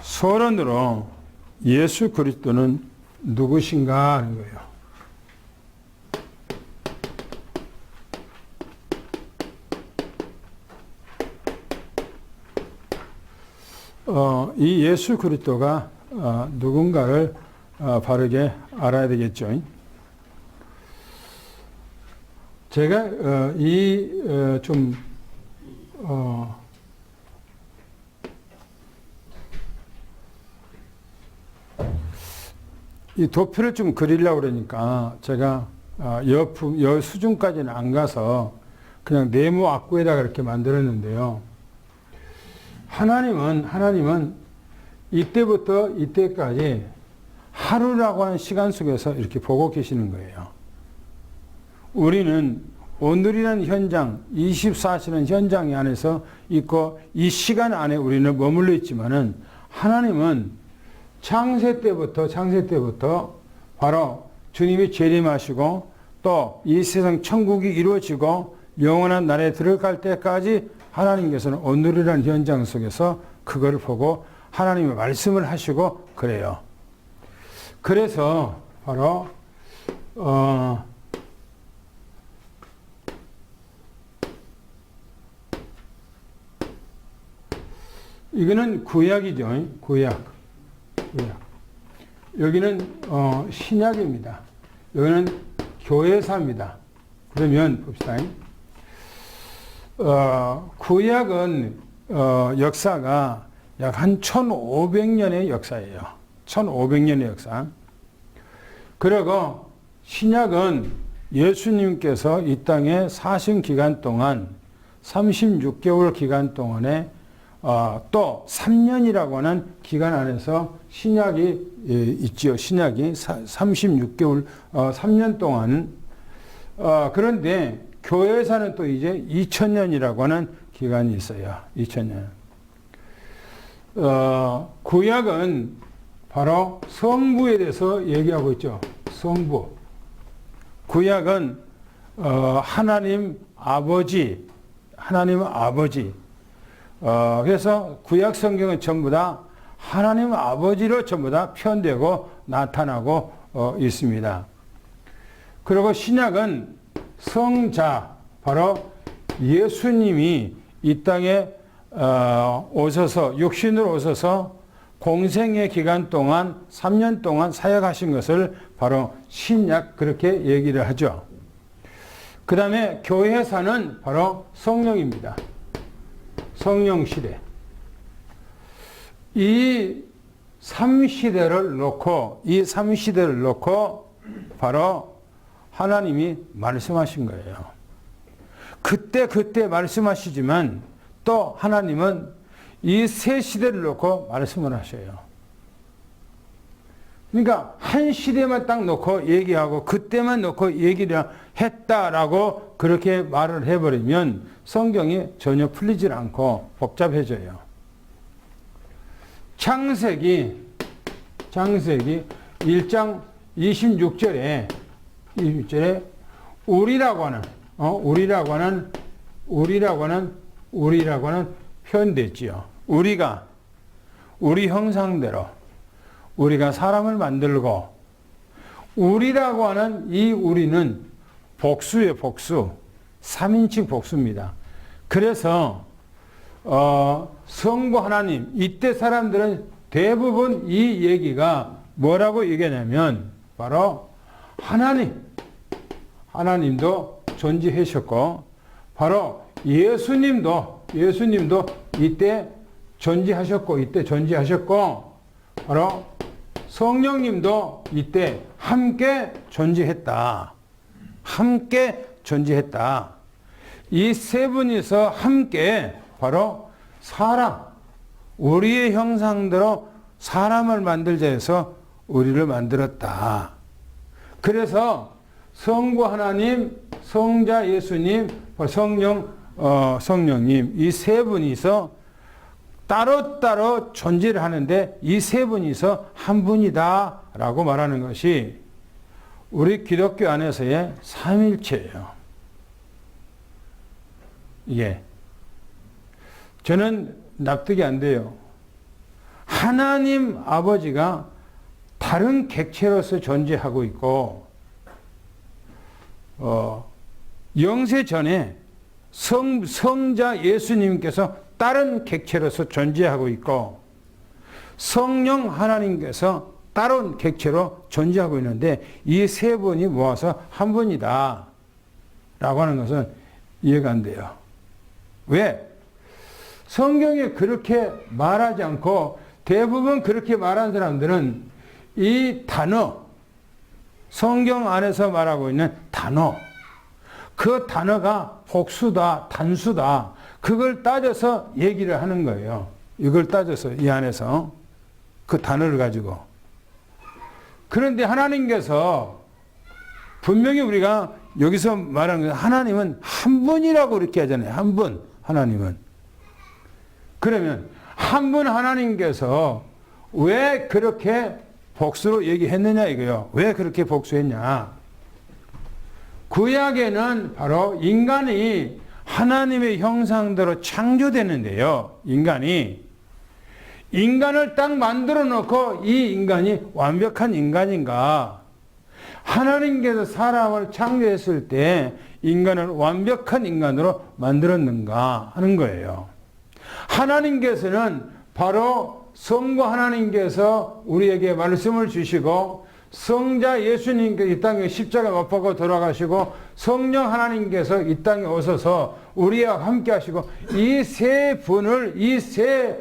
서론으로 예수 그리스도는 누구신가 하는 거예요. 이 예수 그리스도가 누군가를 바르게 알아야 되겠죠. 제가 이 도표를 좀 그리려고 그러니까 제가 여 수준까지는 안 가서 그냥 네모 악구에다가 이렇게 만들었는데요. 하나님은 이때부터 이때까지 하루라고 하는 시간 속에서 이렇게 보고 계시는 거예요. 우리는 오늘이라는 현장, 24시간 현장 안에서 있고 이 시간 안에 우리는 머물러 있지만은 하나님은 창세 때부터 바로 주님이 재림하시고 또 이 세상 천국이 이루어지고 영원한 나라에 들어갈 때까지 하나님께서는 오늘이라는 현장 속에서 그걸 보고 하나님의 말씀을 하시고 그래요. 그래서 바로 이거는 구약이죠. 구약. 여기는 신약입니다. 여기는 교회사입니다. 그러면 봅시다. 구약은 역사가 약 한 1500년의 역사예요. 1500년의 역사. 그리고 신약은 예수님께서 이 땅에 사신 기간 동안 36개월 기간 동안에 또 3년이라고 하는 기간 안에서 신약이 있지요. 신약이 36개월, 3년 동안. 그런데 교회사는 또 이제 2000년이라고 하는 기간이 있어요. 2000년. 구약은 바로 성부에 대해서 얘기하고 있죠. 성부. 구약은 하나님 아버지. 그래서 구약 성경은 전부 다 하나님 아버지로 전부 다 표현되고 나타나고 있습니다. 그리고 신약은 성자, 바로 예수님이 이 땅에 오셔서, 육신으로 오셔서 공생의 기간 동안 3년 동안 사역하신 것을 바로 신약 그렇게 얘기를 하죠. 그 다음에 교회사는 바로 성령입니다. 성령 시대. 이 3시대를 놓고 바로 하나님이 말씀하신 거예요. 그때 말씀하시지만 또 하나님은 이 세 시대를 놓고 말씀을 하셔요. 그러니까 한 시대만 딱 놓고 얘기하고 그때만 놓고 얘기를 했다라고 그렇게 말을 해버리면 성경이 전혀 풀리질 않고 복잡해져요. 창세기 1장 26절에 우리라고 하는 표현됐지요. 우리 형상대로 우리가 사람을 만들고, 우리라고 하는 이 우리는 복수예요, 복수. 3인칭 복수입니다. 그래서 성부 하나님, 이때 사람들은 대부분 이 얘기가 뭐라고 얘기하냐면 바로 하나님도 존재하셨고, 바로 예수님도 이때 존재하셨고, 바로 성령님도 이때 함께 존재했다. 이 세 분이서 함께 바로 우리의 형상대로 사람을 만들자 해서 우리를 만들었다. 그래서 성부 하나님, 성자 예수님, 성령님 이 세 분이서 따로따로 존재를 하는데 이 세 분이서 한 분이다 라고 말하는 것이 우리 기독교 안에서의 삼일체예요. 이게 저는 납득이 안 돼요. 하나님 아버지가 다른 객체로서 존재하고 있고, 영세 전에 성자 예수님께서 다른 객체로서 존재하고 있고, 성령 하나님께서 다른 객체로 존재하고 있는데, 이 세 분이 모아서 한 분이다 라고 하는 것은 이해가 안 돼요. 왜? 성경에 그렇게 말하지 않고 대부분 그렇게 말한 사람들은 이 단어, 성경 안에서 말하고 있는 단어, 그 단어가 복수다, 단수다, 그걸 따져서 얘기를 하는 거예요. 이걸 따져서 이 안에서 그 단어를 가지고. 그런데 하나님께서 분명히 우리가 여기서 말하는 건 하나님은 한 분이라고 이렇게 하잖아요. 한 분, 하나님은. 그러면 한 분 하나님께서 왜 그렇게 복수로 얘기했느냐 이거요. 왜 그렇게 복수했냐. 구약에는 바로 인간이 하나님의 형상대로 창조되는데요. 인간을 딱 만들어 놓고 이 인간이 완벽한 인간인가? 하나님께서 사람을 창조했을 때 인간을 완벽한 인간으로 만들었는가 하는 거예요. 하나님께서는 바로 성부 하나님께서 우리에게 말씀을 주시고, 성자 예수님께서 이 땅에 십자가에 못 박아 돌아가시고, 성령 하나님께서 이 땅에 오셔서 우리와 함께 하시고, 이 세 분을, 이 세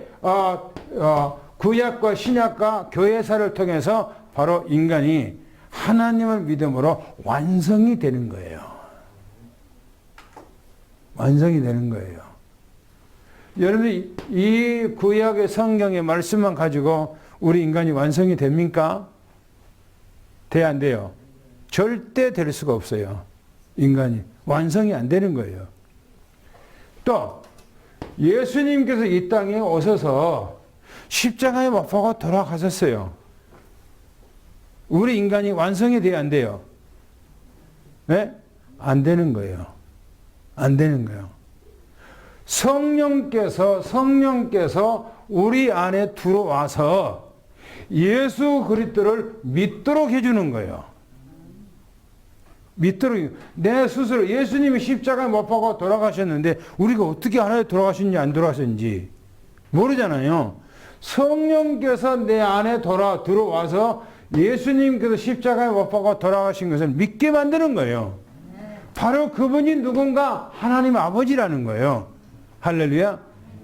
구약과 신약과 교회사를 통해서 바로 인간이 하나님을 믿음으로 완성이 되는 거예요. 완성이 되는 거예요. 여러분, 이 구약의 성경의 말씀만 가지고 우리 인간이 완성이 됩니까? 돼야 안 돼요? 절대 될 수가 없어요. 인간이 완성이 안 되는 거예요. 또 예수님께서 이 땅에 오셔서 십자가에 못 박아 돌아가셨어요. 우리 인간이 완성이 돼야 안 돼요? 네? 안 되는 거예요. 안 되는 거예요. 성령께서 우리 안에 들어와서 예수 그리스도를 믿도록 해주는 거예요. 믿도록. 내 스스로 예수님이 십자가에 못 박아 돌아가셨는데 우리가 어떻게 알아야 돌아가셨는지 안 돌아가셨는지 모르잖아요. 성령께서 내 안에 들어와서 예수님께서 십자가에 못 박아 돌아가신 것을 믿게 만드는 거예요. 바로 그분이 누군가? 하나님 아버지라는 거예요. 할렐루야.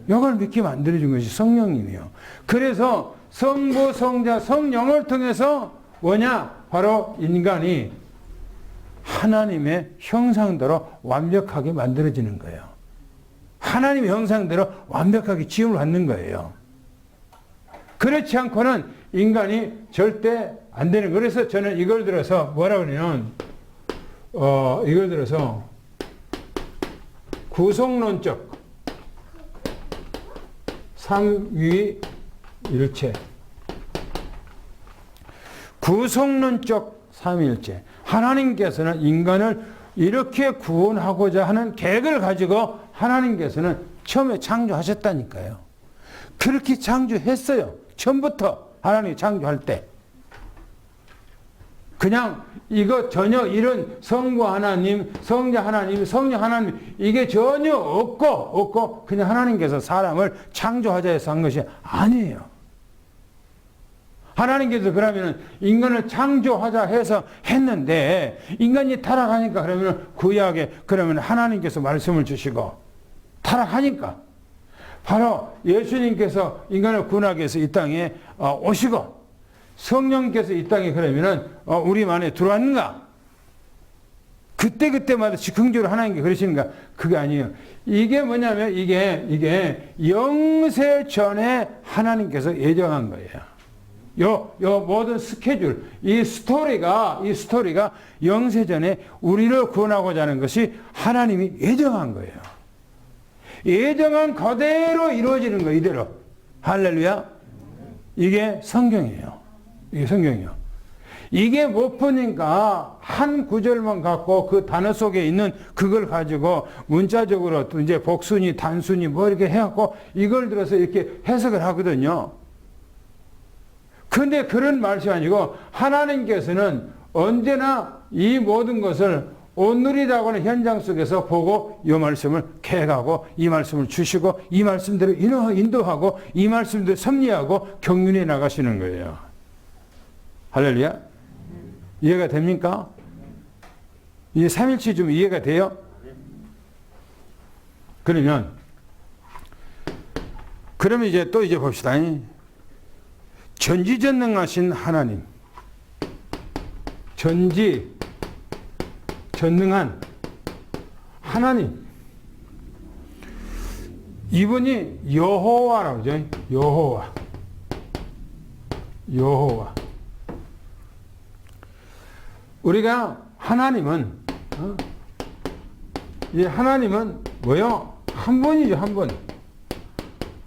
이걸 믿게 만들어준 것이 성령님이에요. 그래서 성부, 성자, 성령을 통해서 뭐냐? 바로 인간이 하나님의 형상대로 완벽하게 만들어지는 거예요. 하나님의 형상대로 완벽하게 지음을 받는 거예요. 그렇지 않고는 인간이 절대 안 되는 거예요. 그래서 저는 이걸 들어서 뭐라고 그러냐면 이걸 들어서 구속론적 삼위일체, 구속론적 삼위일체. 하나님께서는 인간을 이렇게 구원하고자 하는 계획을 가지고 하나님께서는 처음에 창조하셨다니까요. 그렇게 창조했어요. 처음부터 하나님이 창조할 때. 그냥 이거 전혀 이런 성부 하나님, 성자 하나님, 성령 하나님 이게 전혀 없고 그냥 하나님께서 사람을 창조하자 해서 한 것이 아니에요. 하나님께서 그러면 인간을 창조하자 해서 했는데 인간이 타락하니까 그러면 구약에 그러면 하나님께서 말씀을 주시고 타락하니까 바로 예수님께서 인간을 구원하기 위해서 이 땅에 오시고 성령께서 이 땅에 그러면은 우리 안에 들어왔는가? 그때마다 즉흥적으로 하나님께 그러시는가? 그게 아니에요. 이게 뭐냐면 이게 영세 전에 하나님께서 예정한 거예요. 요 모든 스케줄, 이 스토리가 영세 전에 우리를 구원하고자 하는 것이 하나님이 예정한 거예요. 예정한 그대로 이루어지는 거예요. 이대로. 할렐루야. 이게 성경이에요. 이게 성경이요. 이게 못 보니까 한 구절만 갖고 그 단어 속에 있는 그걸 가지고 문자적으로 또 이제 복순이, 단순이 뭐 이렇게 해갖고 이걸 들어서 이렇게 해석을 하거든요. 근데 그런 말씀이 아니고 하나님께서는 언제나 이 모든 것을 오늘이라고 하는 현장 속에서 보고 이 말씀을 계획하고 이 말씀을 주시고 이 말씀대로 인도하고 이 말씀대로 섭리하고 경륜해 나가시는 거예요. 할렐루야. 이해가 됩니까? 이 삼일체 좀 이해가 돼요? 그러면 이제 또 이제 봅시다. 전지전능하신 하나님. 전능한 하나님. 이분이 여호와라고 그러죠. 여호와. 우리가 하나님은 이 하나님은 뭐요? 한 분이죠, 한 분.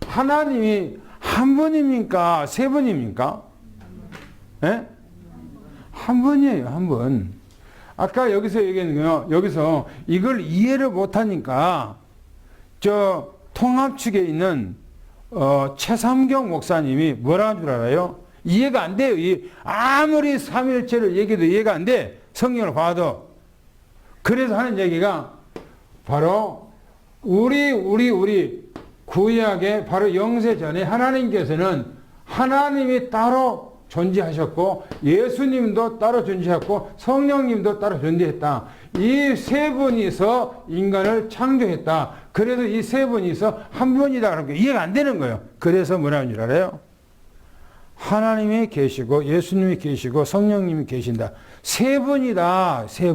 하나님이 한 분입니까? 세 분입니까? 예? 한 분이에요, 한 분. 아까 여기서 얘기했는 거요. 여기서 이걸 이해를 못하니까 저 통합 측에 있는 최삼경 목사님이 뭐라는 줄 알아요? 이해가 안 돼요. 아무리 삼일체를 얘기해도 이해가 안 돼. 성경을 봐도. 그래서 하는 얘기가 바로 우리 구약의 바로 영세 전에 하나님께서는 하나님이 따로 존재하셨고 예수님도 따로 존재했고 성령님도 따로 존재했다. 이 세 분이서 인간을 창조했다. 그래서 이 세 분이서 한 분이다. 그러니까 이해가 안 되는 거예요. 그래서 뭐라는 줄 알아요? 하나님이 계시고 예수님이 계시고 성령님이 계신다. 세 분이다. 세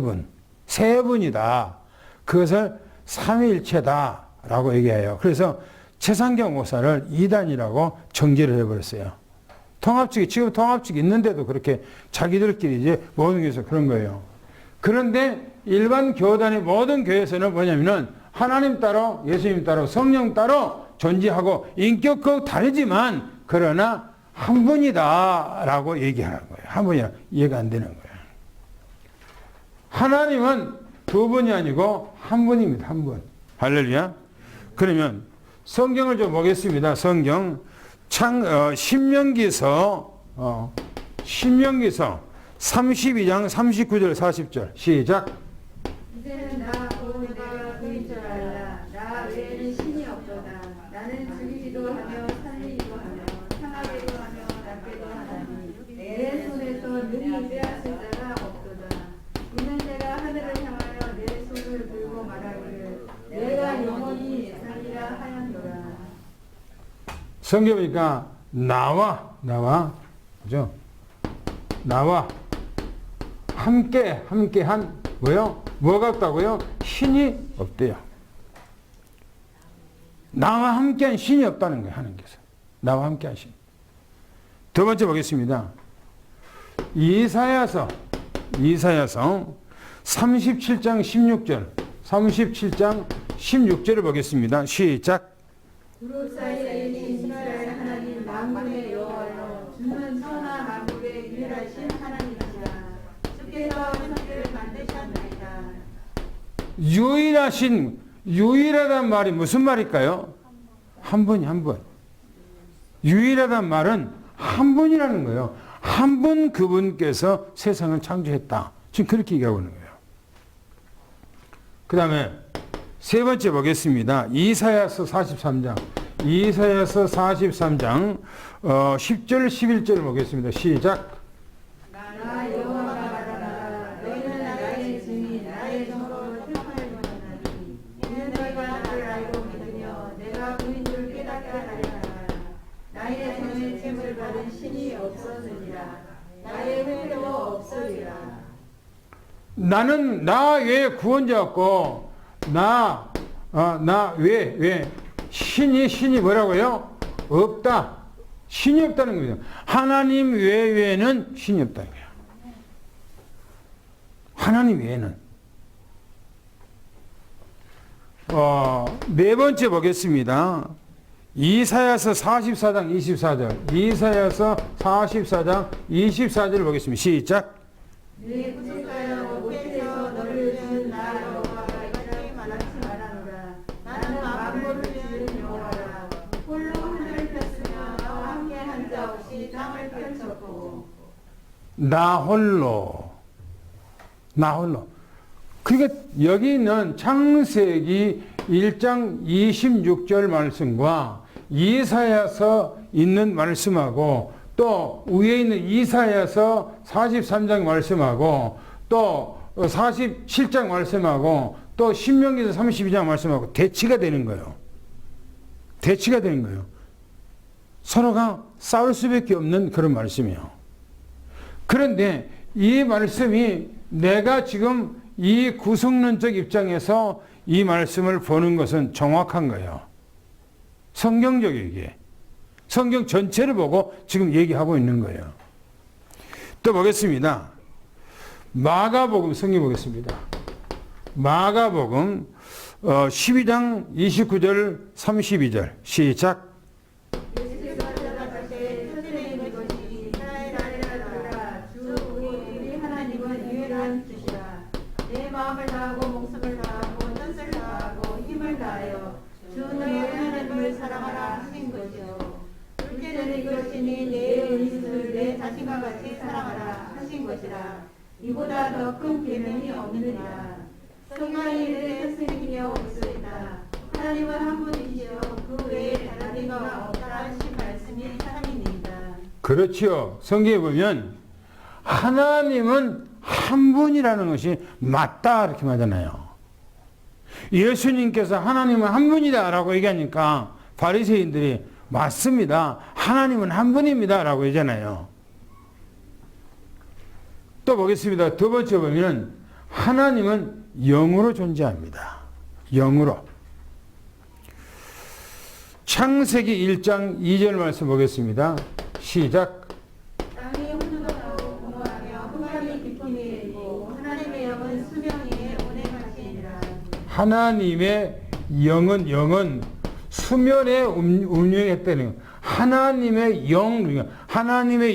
분이다. 그것을 삼위일체다 라고 얘기해요. 그래서 최상경 목사를 이단이라고 정죄를 해버렸어요. 지금 통합측이 있는데도 그렇게 자기들끼리 이제 모든 교회에서 그런 거예요. 그런데 일반 교단의 모든 교회에서는 뭐냐면은 하나님 따로 예수님 따로 성령 따로 존재하고 인격도 다르지만 그러나 한 분이다 라고 얘기하는 거예요. 한 분이라 이해가 안 되는 거예요. 하나님은 두 분이 아니고 한 분입니다. 한 분. 할렐루야. 그러면 성경을 좀 보겠습니다. 성경 신명기서 32장 39절 40절 시작. 이제는 나 여호와가 그인 줄 알라. 나 외에는 신이 없도다. 나는 죽이기도 하며 살리기도 하며 상하게도 하며 낫게도 하나니 내 손에서 능히 빼앗을 자가 없도다. 이는 내가 하늘을 향하여 내 손을 들고 말하기를 내가 영원히 살리라 하였노라. 성경 보니까 나와 그죠? 나와 함께한 뭐요? 뭐가 없다고요? 신이 없대요. 나와 함께한 신이 없다는 거예요. 하나님께서 나와 함께한 신. 두 번째 보겠습니다. 이사야서 37장 16절을 보겠습니다. 시작. 그룹 사이에 이스라엘 하나님 만군의 여호와여 주는 천하 만국의 유일하신 하나님이시라. 주께서 천지를 만드셨나이다. 유일하단 말이 무슨 말일까요? 한 분이 한 분. 유일하단 말은 한 분이라는 거예요. 한 분 그분께서 세상을 창조했다. 지금 그렇게 얘기하고 있는 거예요. 그 다음에 세 번째 보겠습니다. 이사야서 43장 10절 11절 보겠습니다. 시작. 나 여호와가 말하라. 너희는 나의 증인 나의 정보를 택하였나니 이는 너희가 나를 알고 믿으며 내가 그인 줄 깨닫게 하리라. 나의 손에 잼을 받은 신이 없어지리라. 나의 회도 없으리라. 나는 나 외에 구원자 없고 나 외 신이 뭐라고요? 없다. 신이 없다는 겁니다. 하나님 외에는 신이 없다는 거예요. 하나님 외에는. 네 번째 보겠습니다. 이사야서 44장 24절. 이사야서 44장 24절을 보겠습니다. 시작. 네 구속하여 못해서 너를 준 나 여호와가 이렇게 말하지 말하노라. 나는 만물을 지은 여호와라. 홀로 하늘을 폈으며 나와 함께 한 자 없이 땅을 펼쳤고 나 홀로. 나 홀로. 그러니까 여기 있는 창세기 1장 26절 말씀과 이사야서 있는 말씀하고 또 위에 있는 이사야서 43장 말씀하고 또 47장 말씀하고 또 신명기서 32장 말씀하고 대치가 되는 거예요. 대치가 되는 거예요. 서로가 싸울 수밖에 없는 그런 말씀이에요. 그런데 이 말씀이 내가 지금 이 구성론적 입장에서 이 말씀을 보는 것은 정확한 거예요. 성경적이게. 성경 전체를 보고 지금 얘기하고 있는 거예요. 또 보겠습니다. 마가복음 성경 보겠습니다. 마가복음 12장 29절 32절 시작. 내 마음을 다하고 목숨을 다하고 뜻을 다하고 힘을 다하여 주 너의 하나님을 사랑하라 하신 것이요. 둘째는 이것이니 내 의인을 내 자신과 같이 사랑하라 하신 것이라. 이보다 더 큰 계명이 없느니라. 성경이 이르되 스님이여 없소이다. 하나님은 한 분이시여 그 외에 다른 이가 없다 하신 말씀이 참입니다. 그렇지요. 성경에 보면 하나님은 한 분이라는 것이 맞다 이렇게 말하잖아요. 예수님께서 하나님은 한 분이다 라고 얘기하니까 바리새인들이 맞습니다. 하나님은 한 분입니다 라고 얘기하잖아요. 또 보겠습니다. 두 번째 보면 하나님은 영으로 존재합니다. 영으로. 창세기 1장 2절 말씀 보겠습니다. 시작. 땅이 hunud하고 공허하며 흑암이 깊음이 이르고 하나님의 영은 수명에 운행하시니라. 하나님의 영은 수면에 운영했다는 거예요. 하나님의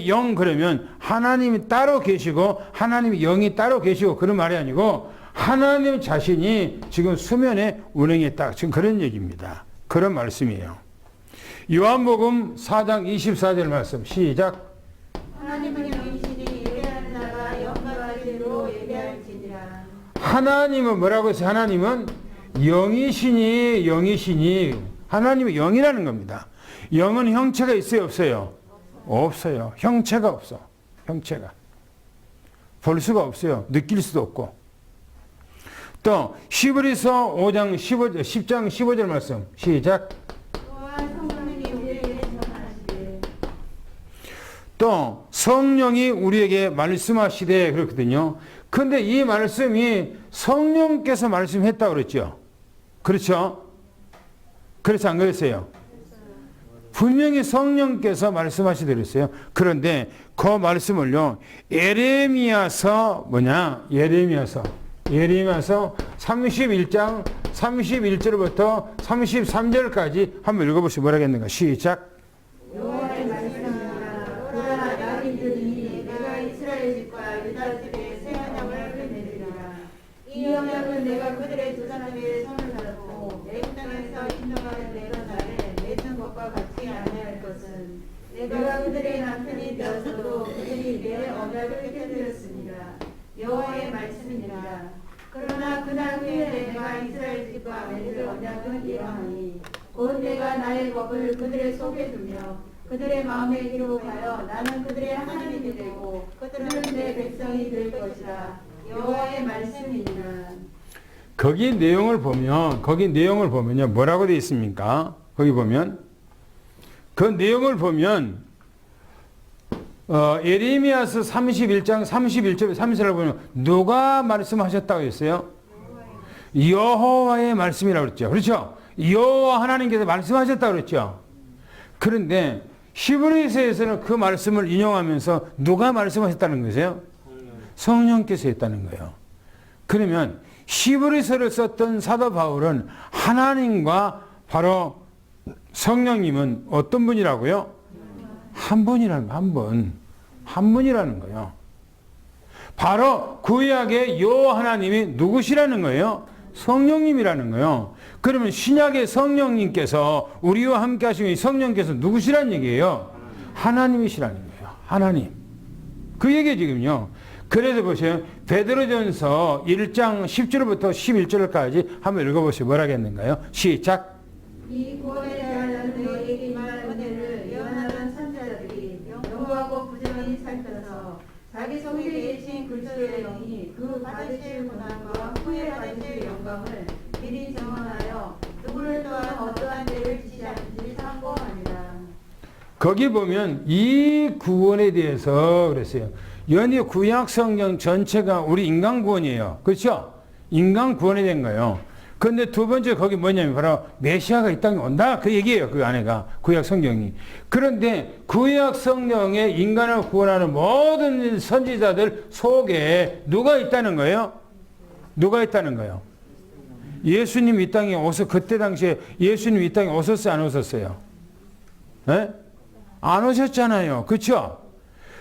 영 그러면 하나님이 따로 계시고 하나님의 영이 따로 계시고 그런 말이 아니고 하나님 자신이 지금 수면에 운행했다. 지금 그런 얘기입니다. 그런 말씀이에요. 요한복음 4장 24절 말씀 시작. 하나님은 영이시니 예배하는 자가 영과 가지로 예배할지니라. 하나님은 뭐라고 했어요? 하나님은 영이시니 하나님의 영이라는 겁니다. 영은 형체가 있어요? 없어요? 없어요. 형체가 없어. 형체가. 볼 수가 없어요. 느낄 수도 없고. 또 히브리서 5장 10장 15절 말씀 시작. 또한 성령님이 우리에게 전하시되 또 성령이 우리에게 말씀하시되 그렇거든요. 근데 이 말씀이 성령께서 말씀했다고 그랬죠. 그렇죠? 그래서 안 그랬어요? 분명히 성령께서 말씀하시되 그랬어요. 그런데 그 말씀을요. 예레미야서 31장 31절부터 33절까지 한번 읽어보시면 뭐라 하겠는가. 시작. 여호와의 말씀이라. 그러나 야곱들이 내가 이스라엘 집과 유다 집에 새 언약을 맺으리라. 이 언약은 내가 그들의 조상에게 손을 잡고 내 땅에서 인정하는 내가 날에 맺은 것과 같이 아니할 것은 내가 그들의 남편이 되어서도 그들이 내 언약을 깨뜨렸습니다. 여호와의 말씀이니라. 그러나 그날 후에 내가 이스라엘 집과 맺을 언약은 이러하니 곧 내가 나의 법을 그들의 속에 두며 그들의 마음에 기록하여 나는 그들의 하나님이 되고 그들은 내 백성이 될 것이라. 여호와의 말씀이니라. 거기 내용을 보면요. 뭐라고 되어 있습니까? 거기 보면 그 내용을 보면 예레미야서 31장 31절 30절을 보면 누가 말씀하셨다고 했어요? 여호와의 말씀이라고 그랬죠. 그렇죠? 여호와 하나님께서 말씀하셨다고 그랬죠. 그런데 히브리서에서는 그 말씀을 인용하면서 누가 말씀하셨다는 거세요? 성령께서 했다는 거예요. 그러면 히브리서를 썼던 사도 바울은 하나님과 바로 성령님은 어떤 분이라고요? 한 분이라는 거, 한 분이라는 거예요. 바로 구약의 요 하나님이 누구시라는 거예요? 성령님이라는 거예요. 그러면 신약의 성령님께서 우리와 함께 하시는 이 성령께서 누구시라는 얘기예요? 하나님이시라는 거예요. 하나님. 그 얘기 지금요. 그래서 보세요. 베드로전서 1장 10절부터 11절까지 한번 읽어보세요. 뭐라겠는가요? 시작. 이 구원에 대하여 너희에게 임할 은혜를 예언하는 선지자들이 영구하고 부지런히 살펴서 자기 속에 계신 그리스도의 영이 그 받으실 고난과 후에 받으실 영광을 미리 정언하여 누구를 또한 어떠한 죄를 지시하는지 상고하니라. 거기 보면 이 구원에 대해서 그랬어요. 연이 구약 성경 전체가 우리 인간 구원이에요. 그렇죠? 인간 구원이 된 거예요. 근데 두 번째 거기 뭐냐면 바로 메시아가 이 땅에 온다. 그 얘기예요. 그 안에가 구약 성경이. 그런데 구약 성경에 인간을 구원하는 모든 선지자들 속에 누가 있다는 거예요? 누가 있다는 거예요? 예수님 이 땅에 오서 그때 당시에 예수님 이 땅에 오셨어요? 안 오셨어요? 네? 안 오셨잖아요. 그렇죠?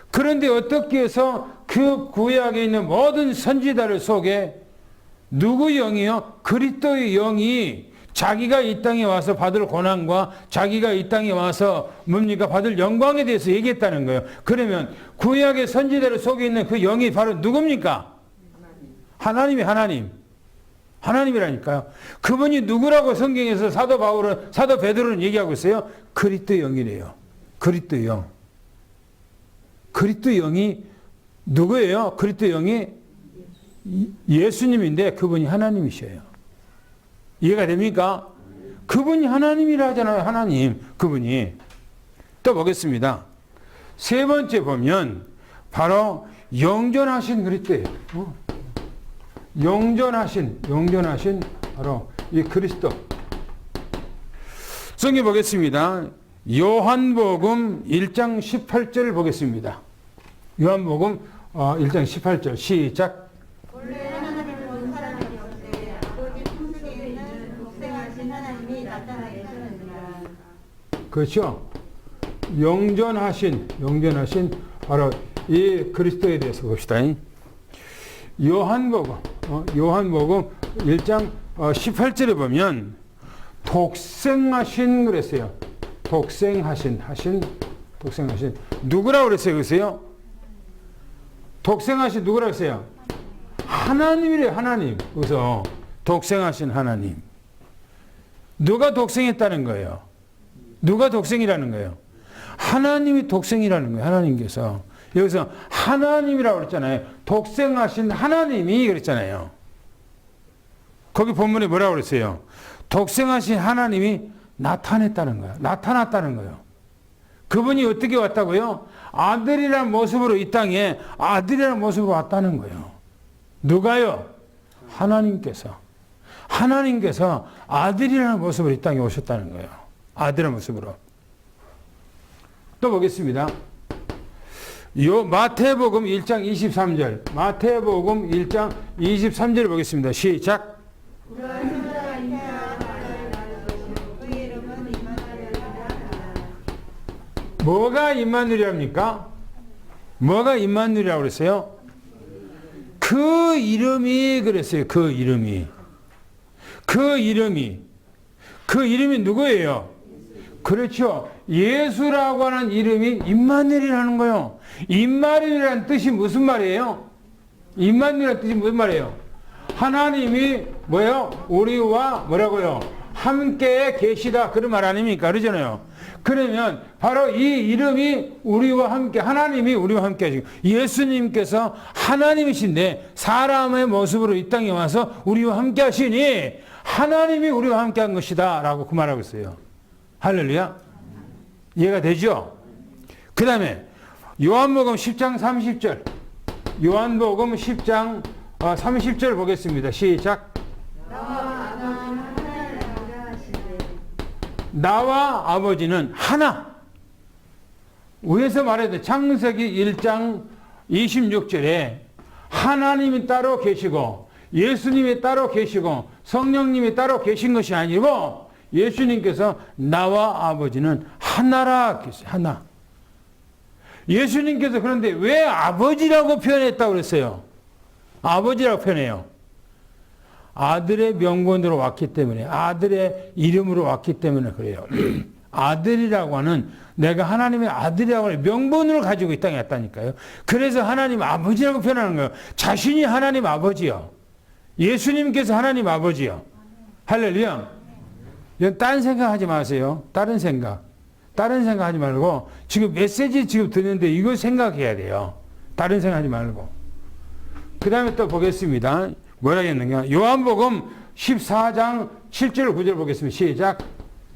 그런데 어떻게 해서 그 구약에 있는 모든 선지자들 속에 누구 영이요? 그리스도의 영이 자기가 이 땅에 와서 받을 고난과 자기가 이 땅에 와서 뭡니까? 받을 영광에 대해서 얘기했다는 거예요. 그러면 구약의 선지자들 속에 있는 그 영이 바로 누굽니까? 하나님이 하나님. 하나님이라니까요. 그분이 누구라고 성경에서 사도 베드로는 얘기하고 있어요? 그리스도의 영이래요. 그리스도의 영. 그리스도의 영이 누구예요? 그리스도의 영이 예수님인데 그분이 하나님이셔요. 이해가 됩니까? 그분이 하나님이라 하잖아요. 하나님. 그분이. 또 보겠습니다. 세 번째 보면 바로 영존하신 그리스도예요. 영존하신 바로 이 그리스도. 성경 보겠습니다. 요한복음 1장 18절 보겠습니다. 요한복음 1장 18절 시작. 본래 하나님을 본 사람이 없되 아버지 품속에 있는 독생하신 하나님이 나타나 계셨느니라. 그렇죠. 영존하신 바로 이 그리스도에 대해서 봅시다. 요한복음 1장 18절에 보면 독생하신 그랬어요. 독생하신 누구라고 그랬어요? 그랬어요? 독생하신 누구라고 했어요? 하나님이래요. 하나님. 그래서 독생하신 하나님. 누가 독생했다는 거예요? 누가 독생이라는 거예요? 하나님이 독생이라는 거예요. 하나님께서. 여기서 하나님이라고 그랬잖아요. 독생하신 하나님이 그랬잖아요. 거기 본문에 뭐라고 그랬어요? 독생하신 하나님이 나타났다는 거예요. 그분이 어떻게 왔다고요? 아들이라는 모습으로 이 땅에 아들이라는 모습으로 왔다는 거예요. 누가요? 하나님께서 아들이라는 모습으로 이 땅에 오셨다는 거예요. 아들의 모습으로. 또 보겠습니다. 마태복음 1장 23절. 마태복음 1장 23절 보겠습니다. 시작. 뭐가 임마누엘입니까? 뭐가 임마누엘이라고 그랬어요? 그 이름이 그랬어요. 그 이름이 누구예요? 그렇죠. 예수라고 하는 이름이 임마누엘이라는 거예요. 임마누엘이라는 뜻이 무슨 말이에요? 임마누엘이라는 뜻이 무슨 말이에요? 하나님이 뭐예요? 우리와 뭐라고요? 함께 계시다. 그런 말 아닙니까? 그러잖아요. 그러면 바로 이 이름이 우리와 함께, 하나님이 우리와 함께 하시고, 예수님께서 하나님이신데 사람의 모습으로 이 땅에 와서 우리와 함께 하시니 하나님이 우리와 함께 한 것이다 라고 그 말하고 있어요. 할렐루야. 이해가 되죠? 그 다음에 요한복음 10장 30절. 요한복음 10장 30절 보겠습니다. 시작. 나와 아버지는 하나. 위에서 말해도 창세기 1장 26절에 하나님이 따로 계시고 예수님이 따로 계시고 성령님이 따로 계신 것이 아니고 예수님께서 나와 아버지는 하나라 했어요. 하나. 예수님께서 그런데 왜 아버지라고 표현했다고 그랬어요? 아버지라고 표현해요. 아들의 명분으로 왔기 때문에, 아들의 이름으로 왔기 때문에 그래요. 아들이라고 하는, 내가 하나님의 아들이라고 하는 명분을 가지고 이 땅에 왔다니까요. 그래서 하나님 아버지라고 표현하는 거예요. 자신이 하나님 아버지요. 예수님께서 하나님 아버지요. 할렐루야. 이건 딴 생각하지 마세요. 다른 생각하지 말고 지금 메시지 지금 듣는데 이걸 생각해야 돼요. 다른 생각하지 말고. 그 다음에 또 보겠습니다. 뭐라 했는가? 요한복음 14장 7절 9절 보겠습니다. 시작.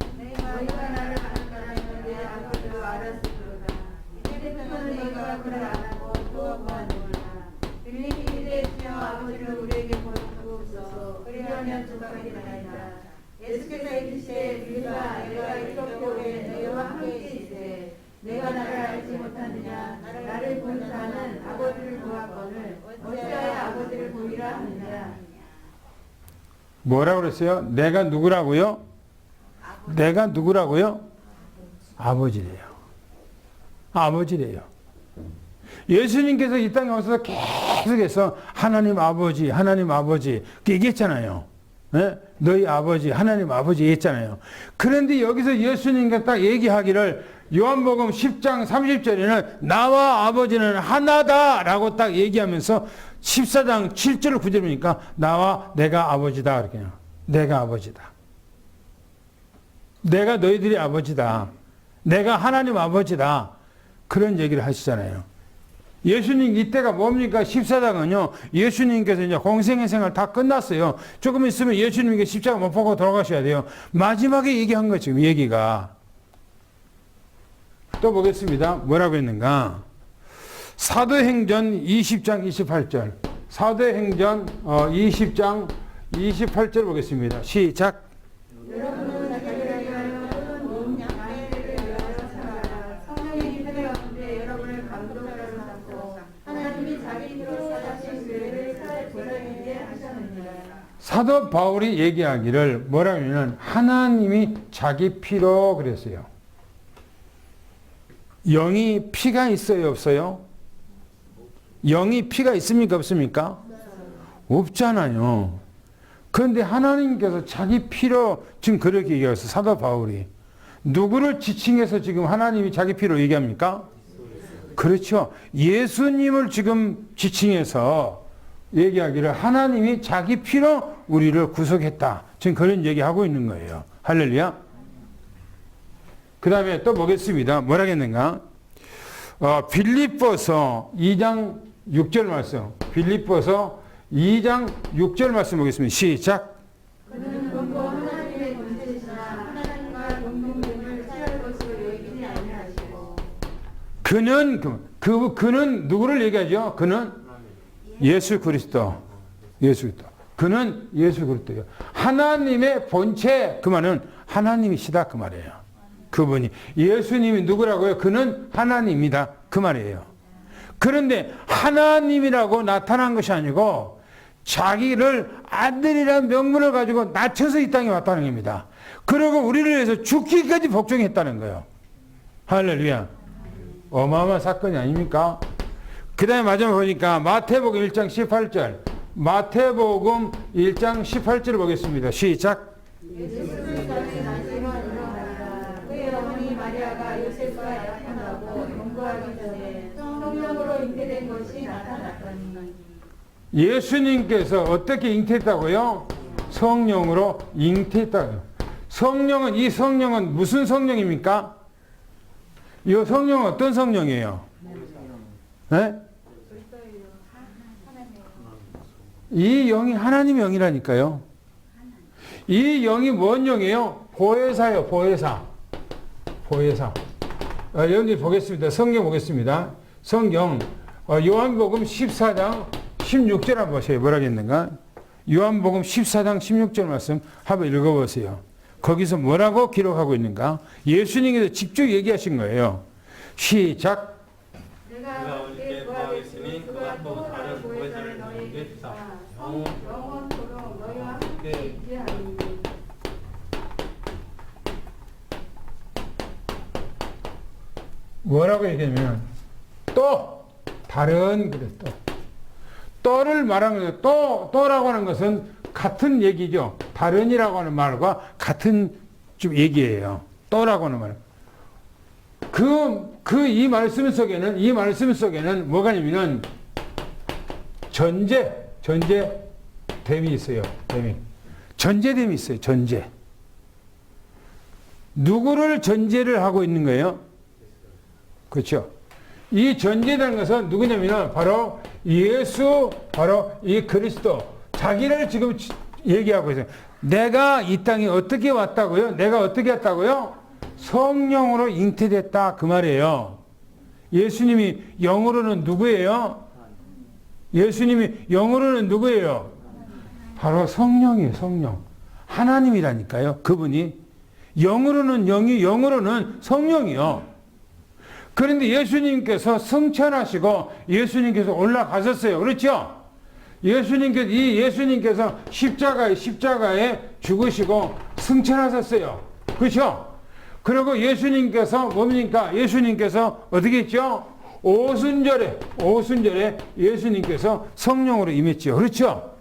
너희가 나를 알았다는 내 아버지도 알았으리로다. 이제부터는 너희가 그를 안 하고 또 보았느니라. 빌립이 이르되 주여 아버지를 우리에게 보여주옵소서. 그리하면 조각이나이다. 예수께서 이르시되 빌립아 내가 이렇게 오래 너희와 함께 있으되 내가 나를 알지 못하느냐. 나를 본 자는 아버지를 보았거늘 어찌하여 아버지를 보이라 하느냐. 뭐라고 그랬어요? 내가 누구라고요? 내가 누구라고요? 아버지래요. 아버지래요. 예수님께서 이 땅에 오셔서 계속해서 하나님 아버지, 하나님 아버지 얘기했잖아요. 네? 너희 아버지, 하나님 아버지 얘기했잖아요. 그런데 여기서 예수님과 딱 얘기하기를 요한복음 10장 30절에는 나와 아버지는 하나다라고 딱 얘기하면서 14장 7절 9절 보니까 나와 내가 아버지다. 이렇게 내가 아버지다. 내가 너희들이 아버지다. 내가 하나님 아버지다. 그런 얘기를 하시잖아요. 예수님 이때가 뭡니까? 14장은요. 예수님께서 이제 공생의 생활 다 끝났어요. 조금 있으면 예수님께 십자가 못 보고 돌아가셔야 돼요. 마지막에 얘기한 거 지금 얘기가. 또 보겠습니다. 뭐라고 했는가? 사도행전 20장 28절. 사도행전 20장 28절 보겠습니다. 시작. 여러분은 자기를 위하여 온 양떼를 위하여 살아라. 성령의 힘을 얻는데 여러분을 감독자로 삼고 하나님이 자기 힘으로 사자신 교회를 보살피게 하셨느니라. 사도 바울이 얘기하기를 뭐라고 하면 하나님이 자기 피로 그랬어요. 영이 피가 있어요, 없어요? 영이 피가 있습니까, 없습니까? 없잖아요. 그런데 하나님께서 자기 피로 지금 그렇게 얘기했어요. 사도 바울이. 누구를 지칭해서 지금 하나님이 자기 피로 얘기합니까? 그렇죠. 예수님을 지금 지칭해서 얘기하기를 하나님이 자기 피로 우리를 구속했다. 지금 그런 얘기하고 있는 거예요. 할렐루야. 그 다음에 또 보겠습니다. 뭐라겠는가? 빌립보서 2장 6절 말씀. 빌립보서 2장 6절 말씀 보겠습니다. 시작. 그는 본고 하나님의 존재시나 하나님과 동등됨을 취할 것으로 여기지 아니하시고 그는 누구를 얘기하죠? 그는 예수 그리스도. 예수 그리스도. 그는 예수 그리스도예요. 하나님의 본체 그 말은 하나님이시다 그 말이에요. 그분이 예수님이 누구라고요? 그는 하나님이다 그 말이에요. 그런데 하나님이라고 나타난 것이 아니고 자기를 아들이라는 명분을 가지고 낮춰서 이 땅에 왔다는 겁니다. 그리고 우리를 위해서 죽기까지 복종했다는 거예요. 할렐루야. 어마어마한 사건이 아닙니까? 그 다음에 마지막에 보니까 마태복음 1장 18절. 마태복음 1장 18절을 보겠습니다. 시작. 예수를 자기 난시가 일어나니라. 그의 어머니 마리아가 요셉과 약혼하고 동거하기 전에 성령으로 잉태된 것이 나타났더니 예수님께서 어떻게 잉태했다고요? 성령으로 잉태했다고요. 성령은 이 성령은 무슨 성령입니까? 이 성령은 어떤 성령이에요? 네? 이 영이 하나님의 영이라니까요. 이 영이 뭔 영이에요? 보혜사예요. 보혜사. 보혜사. 여러분들 보겠습니다. 성경 보겠습니다. 성경 요한복음 14장 16절 한번 보세요. 뭐라겠는가? 요한복음 14장 16절 말씀 한번 읽어보세요. 거기서 뭐라고 기록하고 있는가? 예수님께서 직접 얘기하신 거예요. 시작. 내가 어제 구하겠으니 그가 또 다른 보혜사를 너희에게 주사 영원토록 너희와 함께 있게 하리니. 뭐라고 얘기하면 또 다른 그래 또를 말하는 거예요. 또라고 하는 것은 같은 얘기죠. 다른이라고 하는 말과 같은 좀 얘기예요. 또라고 하는 말. 이 말씀 속에는 뭐가 있냐면 전제됨이 있어요. 전제됨이 있어요. 전제. 누구를 전제를 하고 있는 거예요? 그렇죠. 이 전제라는 것은 누구냐면 바로 예수, 바로 이 그리스도. 자기를 지금 얘기하고 있어요. 내가 이 땅에 어떻게 왔다고요? 내가 어떻게 왔다고요? 성령으로 잉태됐다 그 말이에요. 예수님이 영으로는 누구예요? 예수님이 영으로는 누구예요? 바로 성령이에요. 성령. 하나님이라니까요. 그분이. 영으로는 영이, 영으로는 성령이요. 그런데 예수님께서 승천하시고 예수님께서 올라가셨어요. 그렇죠? 예수님께서 십자가에 죽으시고 승천하셨어요. 그렇죠? 그리고 예수님께서 뭡니까? 예수님께서 어떻게 했죠? 오순절에 예수님께서 성령으로 임했죠. 그렇죠?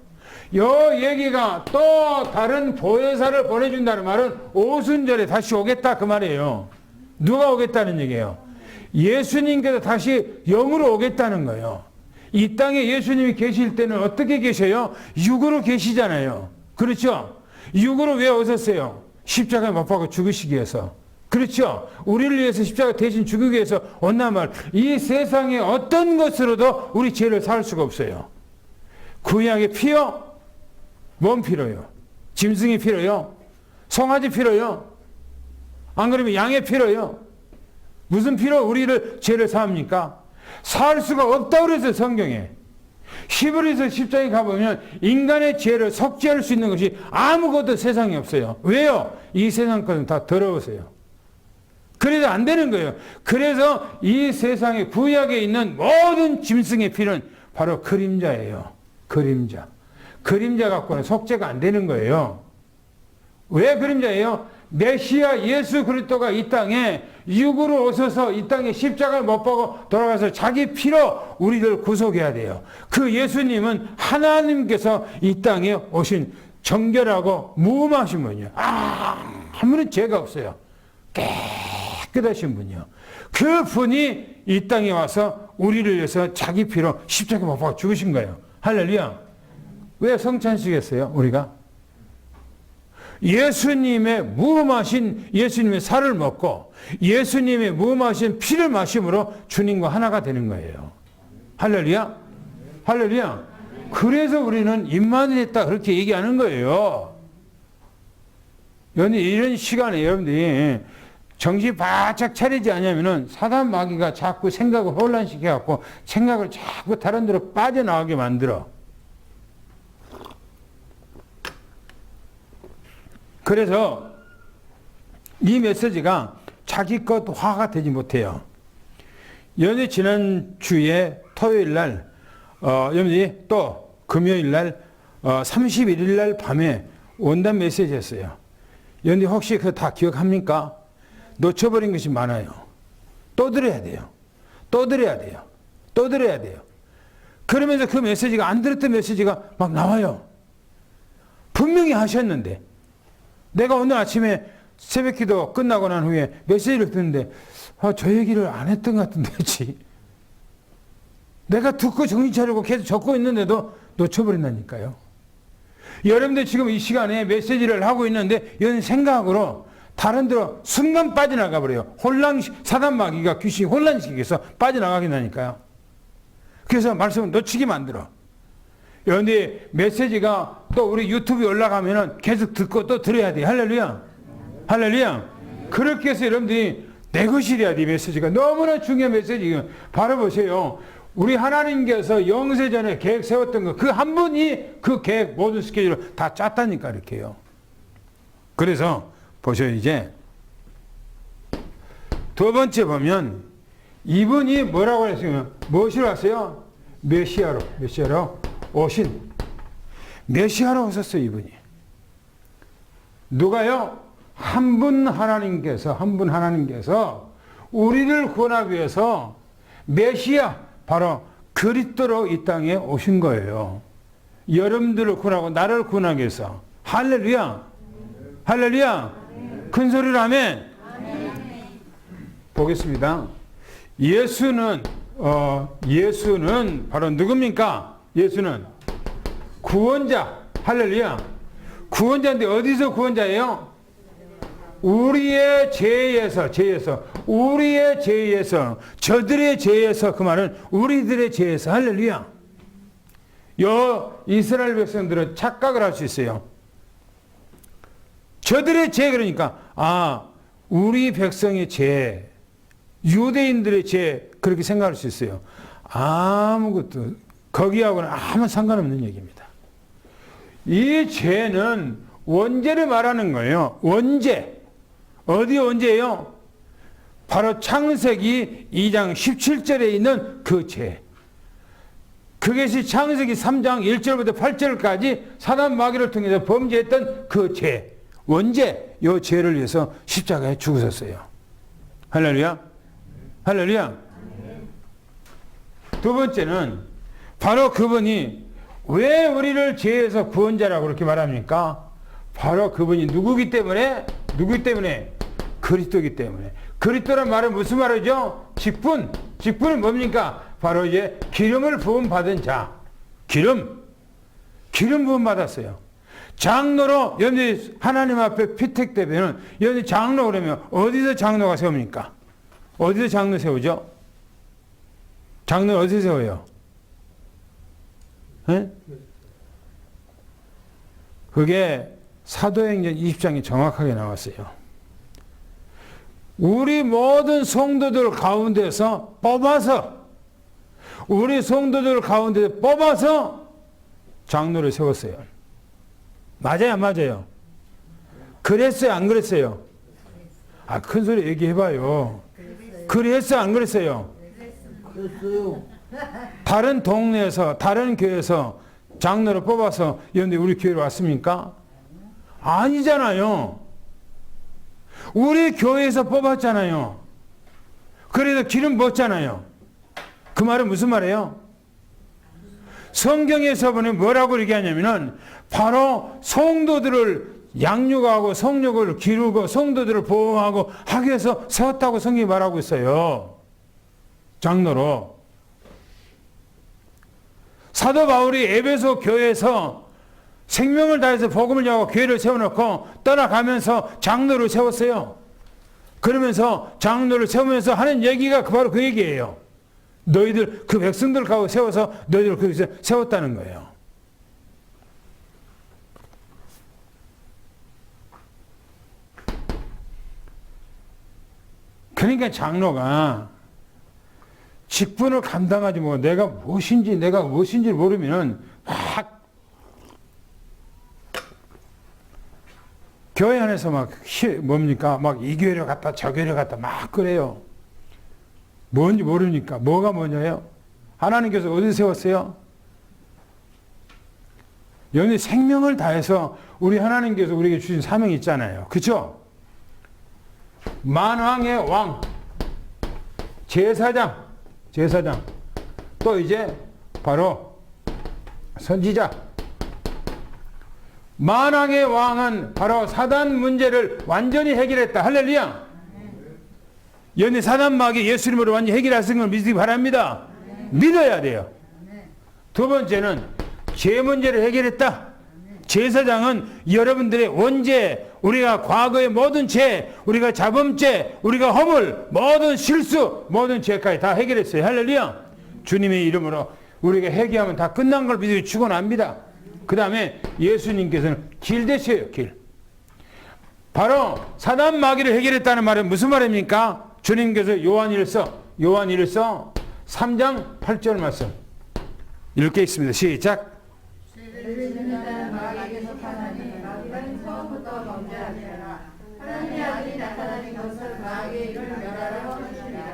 요 얘기가 또 다른 보혜사를 보내준다는 말은 오순절에 다시 오겠다 그 말이에요. 누가 오겠다는 얘기예요? 예수님께서 다시 영으로 오겠다는 거예요. 이 땅에 예수님이 계실 때는 어떻게 계셔요? 육으로 계시잖아요. 그렇죠? 육으로 왜 오셨어요? 십자가에 못 박아 죽으시기 위해서. 그렇죠? 우리를 위해서 십자가 대신 죽이기 위해서 온단 말. 이 세상에 어떤 것으로도 우리 죄를 살 수가 없어요. 구약의 피요? 뭔 피로요? 짐승이 피로요? 송아지 피로요? 안 그러면 양의 피로요? 무슨 피로 우리를 죄를 사합니까? 살 수가 없다고 그래서 성경에. 히브리서 10장에 가보면 인간의 죄를 속죄할 수 있는 것이 아무것도 세상에 없어요. 왜요? 이 세상 것은 다 더러워서요. 그래서 안 되는 거예요. 그래서 이 세상에 구약에 있는 모든 짐승의 피는 바로 그림자예요. 그림자. 그림자 갖고는 속죄가 안 되는 거예요. 왜 그림자예요? 메시아 예수 그리스도가 이 땅에 육으로 오셔서 이 땅에 십자가를 못 박고 돌아가서 자기 피로 우리를 구속해야 돼요. 그 예수님은 하나님께서 이 땅에 오신 정결하고 무음하신 분이요. 아무런 죄가 없어요. 깨끗하신 분이요. 그 분이 이 땅에 와서 우리를 위해서 자기 피로 십자가에 못 박고 죽으신 거예요. 할렐루야. 왜 성찬식했어요? 우리가? 예수님의 무음하신 예수님의 살을 먹고 예수님의 무음하신 피를 마심으로 주님과 하나가 되는 거예요. 할렐루야. 할렐루야. 그래서 우리는 임마누엘이다 그렇게 얘기하는 거예요. 이런 시간에 여러분들이 정신 바짝 차리지 않으면은 사단 마귀가 자꾸 생각을 혼란시켜갖고 생각을 자꾸 다른 데로 빠져나가게 만들어. 그래서 이 메시지가 자기 것 화가 되지 못해요. 여러분이 지난주에 토요일 날, 여러분이 또 금요일 날, 31일 날 밤에 원단 메시지였어요. 여러분이 혹시 그거 다 기억합니까? 놓쳐버린 것이 많아요. 또 들어야 돼요. 또 들어야 돼요. 또 들어야 돼요. 그러면서 그 메시지가 안 들었던 메시지가 막 나와요. 분명히 하셨는데. 내가 오늘 아침에 새벽기도 끝나고 난 후에 메시지를 듣는데 저 얘기를 안 했던 것 같은데 그치? 내가 듣고 정신 차리고 계속 적고 있는데도 놓쳐버린다니까요. 여러분들 지금 이 시간에 메시지를 하고 있는데 이런 생각으로 다른 데로 순간 빠져나가 버려요. 사단 마귀가 귀신이 혼란시키기 위해서 빠져나가게 나니까요. 그래서 말씀을 놓치게 만들어. 그런데 메시지가 또 우리 유튜브에 올라가면은 계속 듣고 또 들어야 돼. 할렐루야. 할렐루야. 그렇게 해서 여러분들이 내 것이 돼야 돼. 메시지가 너무나 중요한 메시지. 바로 보세요. 우리 하나님께서 영세전에 계획 세웠던 거 그 한 분이 그 계획 모든 스케줄을 다 짰다니까 이렇게요. 그래서 보세요. 이제 두 번째 보면 이분이 뭐라고 했어요? 무엇이라고 했어요? 메시아로 오신 메시아로 오셨어요. 이분이 누가요? 한 분 하나님께서 우리를 구원하기 위해서 메시아 바로 그리스도로 이 땅에 오신 거예요. 여러분들을 구원하고 나를 구원하기 위해서. 할렐루야. 할렐루야. 큰 소리로 아멘. 보겠습니다. 예수는 바로 누굽니까? 예수는 구원자. 할렐루야. 구원자인데 어디서 구원자예요? 우리의 죄에서, 우리의 죄에서, 저들의 죄에서, 그 말은 우리들의 죄에서. 할렐루야. 이스라엘 백성들은 착각을 할 수 있어요. 저들의 죄, 그러니까 우리 백성의 죄, 유대인들의 죄, 그렇게 생각할 수 있어요. 아무것도 거기하고는 아무 상관없는 얘기입니다. 이 죄는 원죄를 말하는 거예요. 원죄. 어디 원죄예요? 바로 창세기 2장 17절에 있는 그 죄. 그것이 창세기 3장 1절부터 8절까지 사단 마귀를 통해서 범죄했던 그 죄. 원죄. 이 죄를 위해서 십자가에 죽으셨어요. 할렐루야. 할렐루야. 두 번째는 바로 그분이 왜 우리를 죄에서 구원자라고 그렇게 말합니까? 바로 그분이 누구기 때문에? 그리스도이기 때문에. 그리스도란 말은 무슨 말이죠? 직분. 직분은 뭡니까? 바로 이제 기름을 부음 받은 자. 기름 부음 받았어요. 장로로 여러분들이 하나님 앞에 피택되면 여러분들이 장로 그러면 어디서 장로가 세웁니까? 어디서 장로 세우죠? 장로는 어디서 세워요? 네? 그게 사도행전 20장에 정확하게 나왔어요. 우리 모든 성도들 가운데서 뽑아서 장로를 세웠어요. 맞아요, 안 맞아요? 그랬어요, 안 그랬어요? 큰 소리 얘기해봐요. 그랬어요, 안 그랬어요? 그랬어요. 다른 동네에서, 다른 교회에서 장로를 뽑아서 여러분들 우리 교회로 왔습니까? 아니잖아요. 우리 교회에서 뽑았잖아요. 그래서 기름 부었잖아요. 그 말은 무슨 말이에요? 성경에서 보면 뭐라고 얘기하냐면은 바로 성도들을 양육하고 성육을 기르고 성도들을 보호하고 하기 위해서 세웠다고 성경이 말하고 있어요. 장로로. 사도 바울이 에베소 교회에서 생명을 다해서 복음을 전하고 교회를 세워놓고 떠나가면서 장로를 세웠어요. 그러면서 장로를 세우면서 하는 얘기가 바로 그 얘기예요. 너희들 그 백성들 가고 세워서 너희들 거기서 세웠다는 거예요. 그러니까 장로가 직분을 감당하지 뭐 내가 무엇인지 모르면은 막 교회 안에서 막 이 교회로 갔다 저 교회로 갔다 막 그래요. 뭔지 모르니까. 뭐가 뭐냐요? 하나님께서 어디 세웠어요? 여기 생명을 다해서 우리 하나님께서 우리에게 주신 사명이 있잖아요. 그렇죠? 만왕의 왕, 제사장, 또 이제 바로 선지자. 만왕의 왕은 바로 사단 문제를 완전히 해결했다. 할렐루야. 연애 사단 마귀 예수 이름으로 완전히 해결하신 걸 믿기 바랍니다. 믿어야 돼요. 두 번째는 죄 문제를 해결했다. 제사장은 여러분들의 원죄, 우리가 과거의 모든 죄, 우리가 자범죄, 우리가 허물, 모든 실수, 모든 죄까지 다 해결했어요. 할렐루야. 주님의 이름으로 우리가 회개하면 다 끝난 걸 믿고 축원합니다. 그 다음에 예수님께서는 길 되셔요. 길. 바로 사단 마귀를 해결했다는 말은 무슨 말입니까? 주님께서 요한일서 3장 8절 말씀 읽겠습니다. 시작.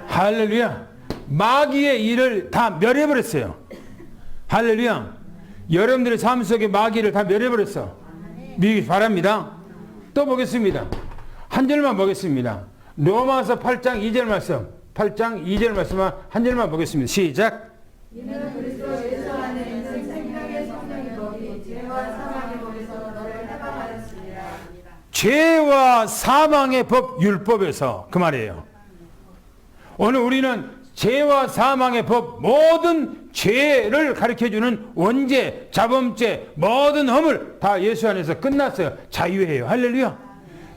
할렐루야. 마귀의 일을 다 멸해버렸어요. 할렐루야. 여러분들의 삶 속에 마귀를 다 멸해버렸어. 믿기 바랍니다. 또 보겠습니다. 한 절만 보겠습니다. 로마서 8장 2절 말씀. 8장 2절 말씀 한 절만 보겠습니다. 시작. 이는 그리스도 예수 안에 있는 생명의 성령의 법이 죄와 사망의 법에서 너를 해방하였습니다. 죄와 사망의 법 율법에서 그 말이에요. 오늘 우리는 죄와 사망의 법, 모든 죄를 가르쳐주는 원죄, 자범죄, 모든 허물 다 예수 안에서 끝났어요. 자유해요. 할렐루야.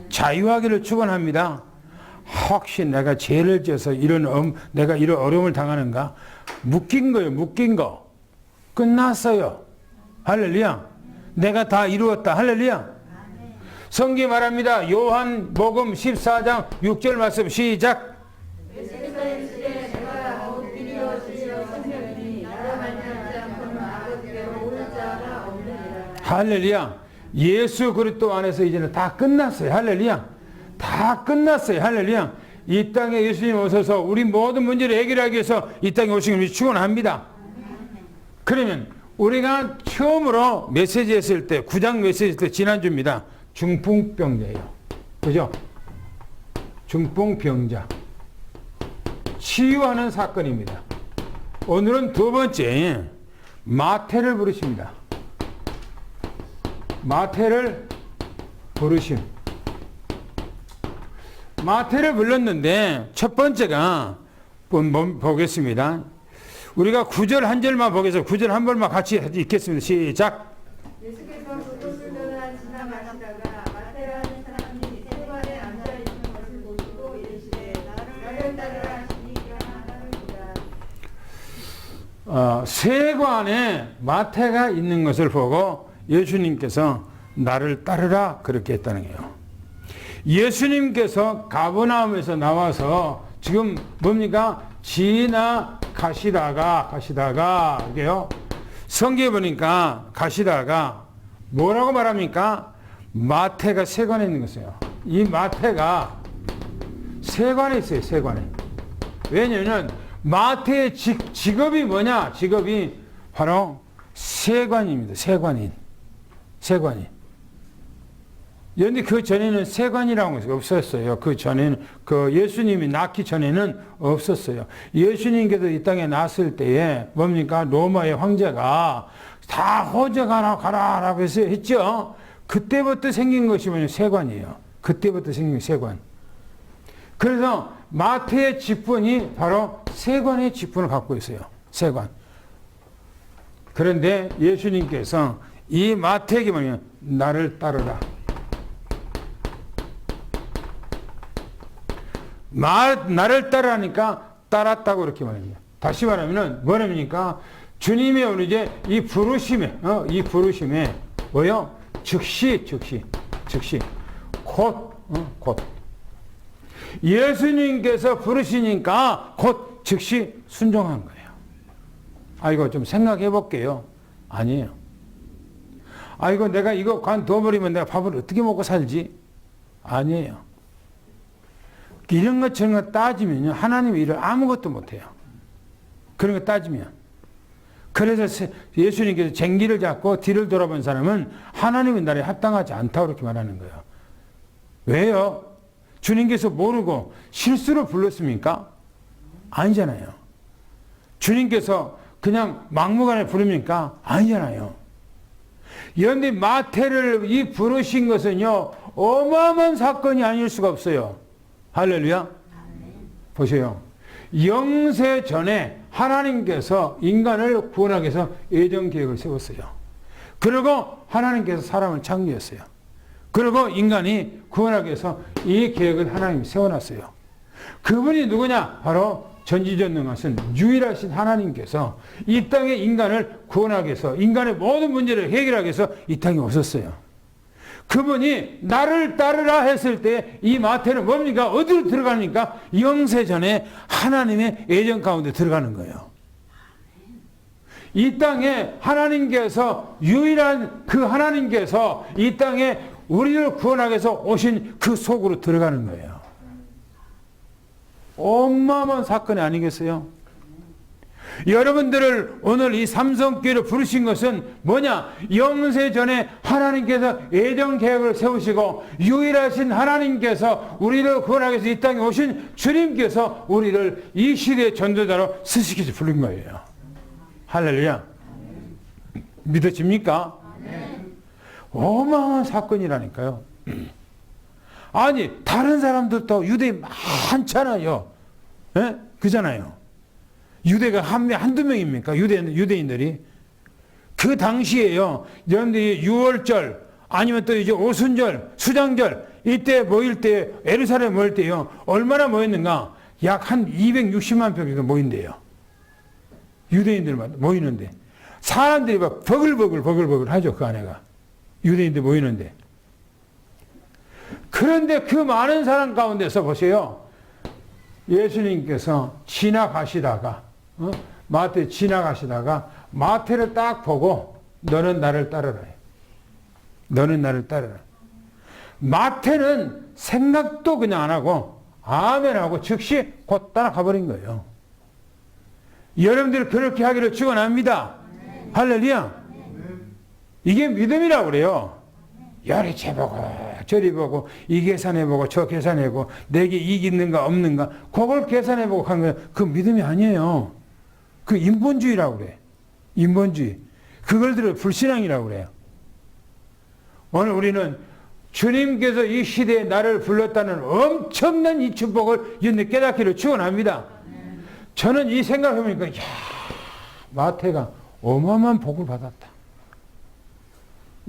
자유하기를 축원합니다. 혹시 내가 죄를 지어서 내가 이런 어려움을 당하는가? 묶인 거예요. 묶인 거. 끝났어요. 할렐루야. 내가 다 이루었다. 할렐루야. 성경 말합니다. 요한복음 14장 6절 말씀 시작. 할렐루야. 예수 그리스도 안에서 이제는 다 끝났어요. 할렐루야. 다 끝났어요. 할렐루야. 이 땅에 예수님 오셔서 우리 모든 문제를 해결하기 위해서 이 땅에 오신 것을 축원합니다. 그러면 우리가 처음으로 메시지 했을 때 9장 메시지 했을 때 지난주입니다. 중풍병자예요. 그죠? 중풍병자. 치유하는 사건입니다. 오늘은 두 번째 마태를 부르십니다. 마태를 부르심. 마태를 불렀는데 첫 번째가 보겠습니다. 우리가 9절 한 절만 보겠습니다. 9절 한 번만 같이 읽겠습니다. 시작. 예수께서 그곳을 지나가시다가 마태라는 사람이 세관에 앉아있는 것을 보시고 이르시되 나를 따르라 하시니 일어나더니라. 세관에 마태가 있는 것을 보고 예수님께서 나를 따르라 그렇게 했다는 거예요. 예수님께서 가버나움에서 나와서 지금 뭡니까? 지나가시다가 이게요. 성경에 보니까 가시다가 뭐라고 말합니까? 마태가 세관에 있는 것이에요. 이 마태가 세관에 있어요. 세관에. 왜냐하면 마태의 직업이 뭐냐? 직업이 바로 세관입니다. 세관인. 그런데 그 전에는 세관이라는 것이 없었어요. 그 전에는, 예수님이 낳기 전에는 없었어요. 예수님께서 이 땅에 났을 때에 뭡니까? 로마의 황제가 다 호적하라 해서 했죠. 그때부터 생긴 것이 뭐냐? 세관이에요. 그때부터 생긴 세관. 그래서 마태의 직분이 바로 세관의 직분을 갖고 있어요. 세관. 그런데 예수님께서 이 마태에게 뭐냐? 나를 따르라. 나를 따르라니까 따랐다고 이렇게 말합니다. 다시 말하면은 뭐랍니까? 주님의 오늘 이제 이 부르심에 뭐요? 즉시 곧 예수님께서 부르시니까 곧 즉시 순종한 거예요. 이거 좀 생각해 볼게요. 아니에요. 이거 내가 이거 관둬버리면 내가 밥을 어떻게 먹고 살지? 아니에요. 이런 것 저런 거 따지면요, 하나님의 일을 아무것도 못해요. 그런 거 따지면. 그래서 예수님께서 쟁기를 잡고 뒤를 돌아본 사람은 하나님의 나라에 합당하지 않다고 그렇게 말하는 거예요. 왜요? 주님께서 모르고 실수로 불렀습니까? 아니잖아요. 주님께서 그냥 막무가내 부릅니까? 아니잖아요. 그런데 마태를 이 부르신 것은요, 어마어마한 사건이 아닐 수가 없어요. 할렐루야. 보세요. 영세 전에 하나님께서 인간을 구원하기 위해서 예정 계획을 세웠어요. 그리고 하나님께서 사람을 창조했어요. 그리고 인간이 구원하기 위해서 이 계획을 하나님이 세워놨어요. 그분이 누구냐? 바로 전지전능하신 유일하신 하나님께서 이 땅에 인간을 구원하기 위해서 인간의 모든 문제를 해결하기 위해서 이 땅에 오셨어요. 그분이 나를 따르라 했을 때 이 마태는 뭡니까? 어디로 들어갑니까? 영세전에 하나님의 예정 가운데 들어가는 거예요. 이 땅에 하나님께서 유일한 그 하나님께서 이 땅에 우리를 구원하기 위해서 오신 그 속으로 들어가는 거예요. 어마어마한 사건이 아니겠어요? 여러분들을 오늘 이 삼성교회로 부르신 것은 뭐냐? 영세전에 하나님께서 예정 계획을 세우시고 유일하신 하나님께서 우리를 구원하기 위해서 이 땅에 오신 주님께서 우리를 이 시대의 전도자로 쓰시기서 부른 거예요. 할렐루야. 믿어집니까? 어마어마한 사건이라니까요. 아니 다른 사람들도 유대인 많잖아요. 예? 그잖아요. 유대가 한두 명입니까? 유대인들이. 그 당시에요. 여러분들이 6월절, 아니면 또 이제 오순절, 수장절, 이때 모일 때, 예루살렘 모일 때요. 얼마나 모였는가? 약 한 260만 명 정도 모인대요. 유대인들만 모이는데. 사람들이 막 버글버글 하죠. 그 안에가. 유대인들 모이는데. 그런데 그 많은 사람 가운데서 보세요. 예수님께서 지나가시다가, 마태 지나가시다가, 마태를 딱 보고, 너는 나를 따르라. 너는 나를 따르라. 마태는 생각도 그냥 안 하고, 아멘하고 즉시 곧 따라가 버린 거예요. 여러분들 그렇게 하기를 축원합니다. 할렐루야. 이게 믿음이라고 그래요. 여리 재보고 저리 보고 이 계산해보고 저 계산해보고 내게 이익 있는가 없는가 그걸 계산해보고 한 거예요. 그 믿음이 아니에요. 그 인본주의라고 그래. 인본주의. 그걸 들어 불신앙이라고 그래요. 오늘 우리는 주님께서 이 시대에 나를 불렀다는 엄청난 이 축복을 깨닫기를 축원합니다. 저는 이 생각을 해보니까 이야, 마태가 어마어마한 복을 받았다.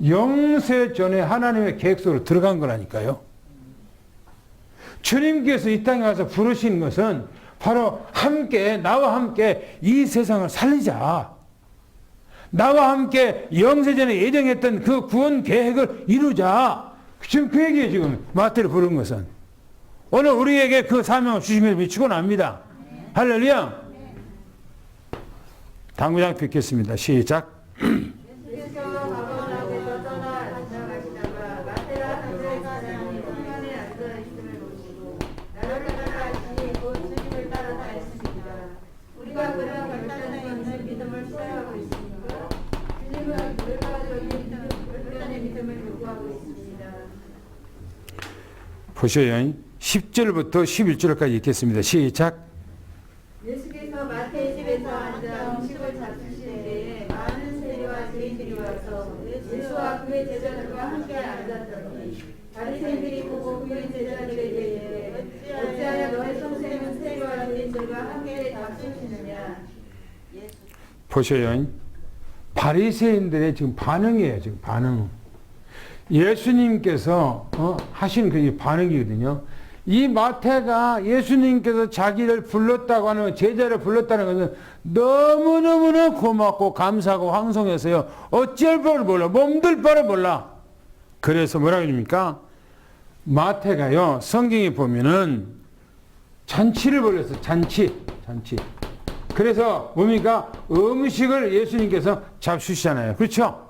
영세 전에 하나님의 계획 속으로 들어간 거라니까요. 주님께서 이 땅에 와서 부르신 것은 바로 함께, 나와 함께 이 세상을 살리자. 나와 함께 영세전에 예정했던 그 구원 계획을 이루자. 지금 그 얘기예요, 지금. 마태를 부른 것은. 오늘 우리에게 그 사명을 주신 것을 미치고 납니다. 할렐루야. 당구장 뵙겠습니다. 시작. 보셔요. 10절부터 11절까지 읽겠습니다. 시작. 예수께서 마태의 집에서 앉아 음식을 잡수실 때에 많은 세리와 죄인들이 와서 예수와 그의 제자들과 함께 앉았더니 바리새인들이 보고 그의 제자들에게 어찌하여 너의 선생은 세리와 죄인들과 함께 잡수시느냐. 보셔요. 바리새인들의 지금 반응이에요. 지금 반응. 예수님께서 하신 그 반응이거든요. 이 마태가 예수님께서 자기를 불렀다고 하는, 제자를 불렀다는 것은 너무너무나 고맙고 감사하고 황송해서요. 어찌할 바를 몰라. 몸둘 바를 몰라. 그래서 뭐라고 합니까? 마태가요. 성경에 보면은 잔치를 벌였어요. 잔치. 그래서 뭡니까? 음식을 예수님께서 잡수시잖아요. 그렇죠?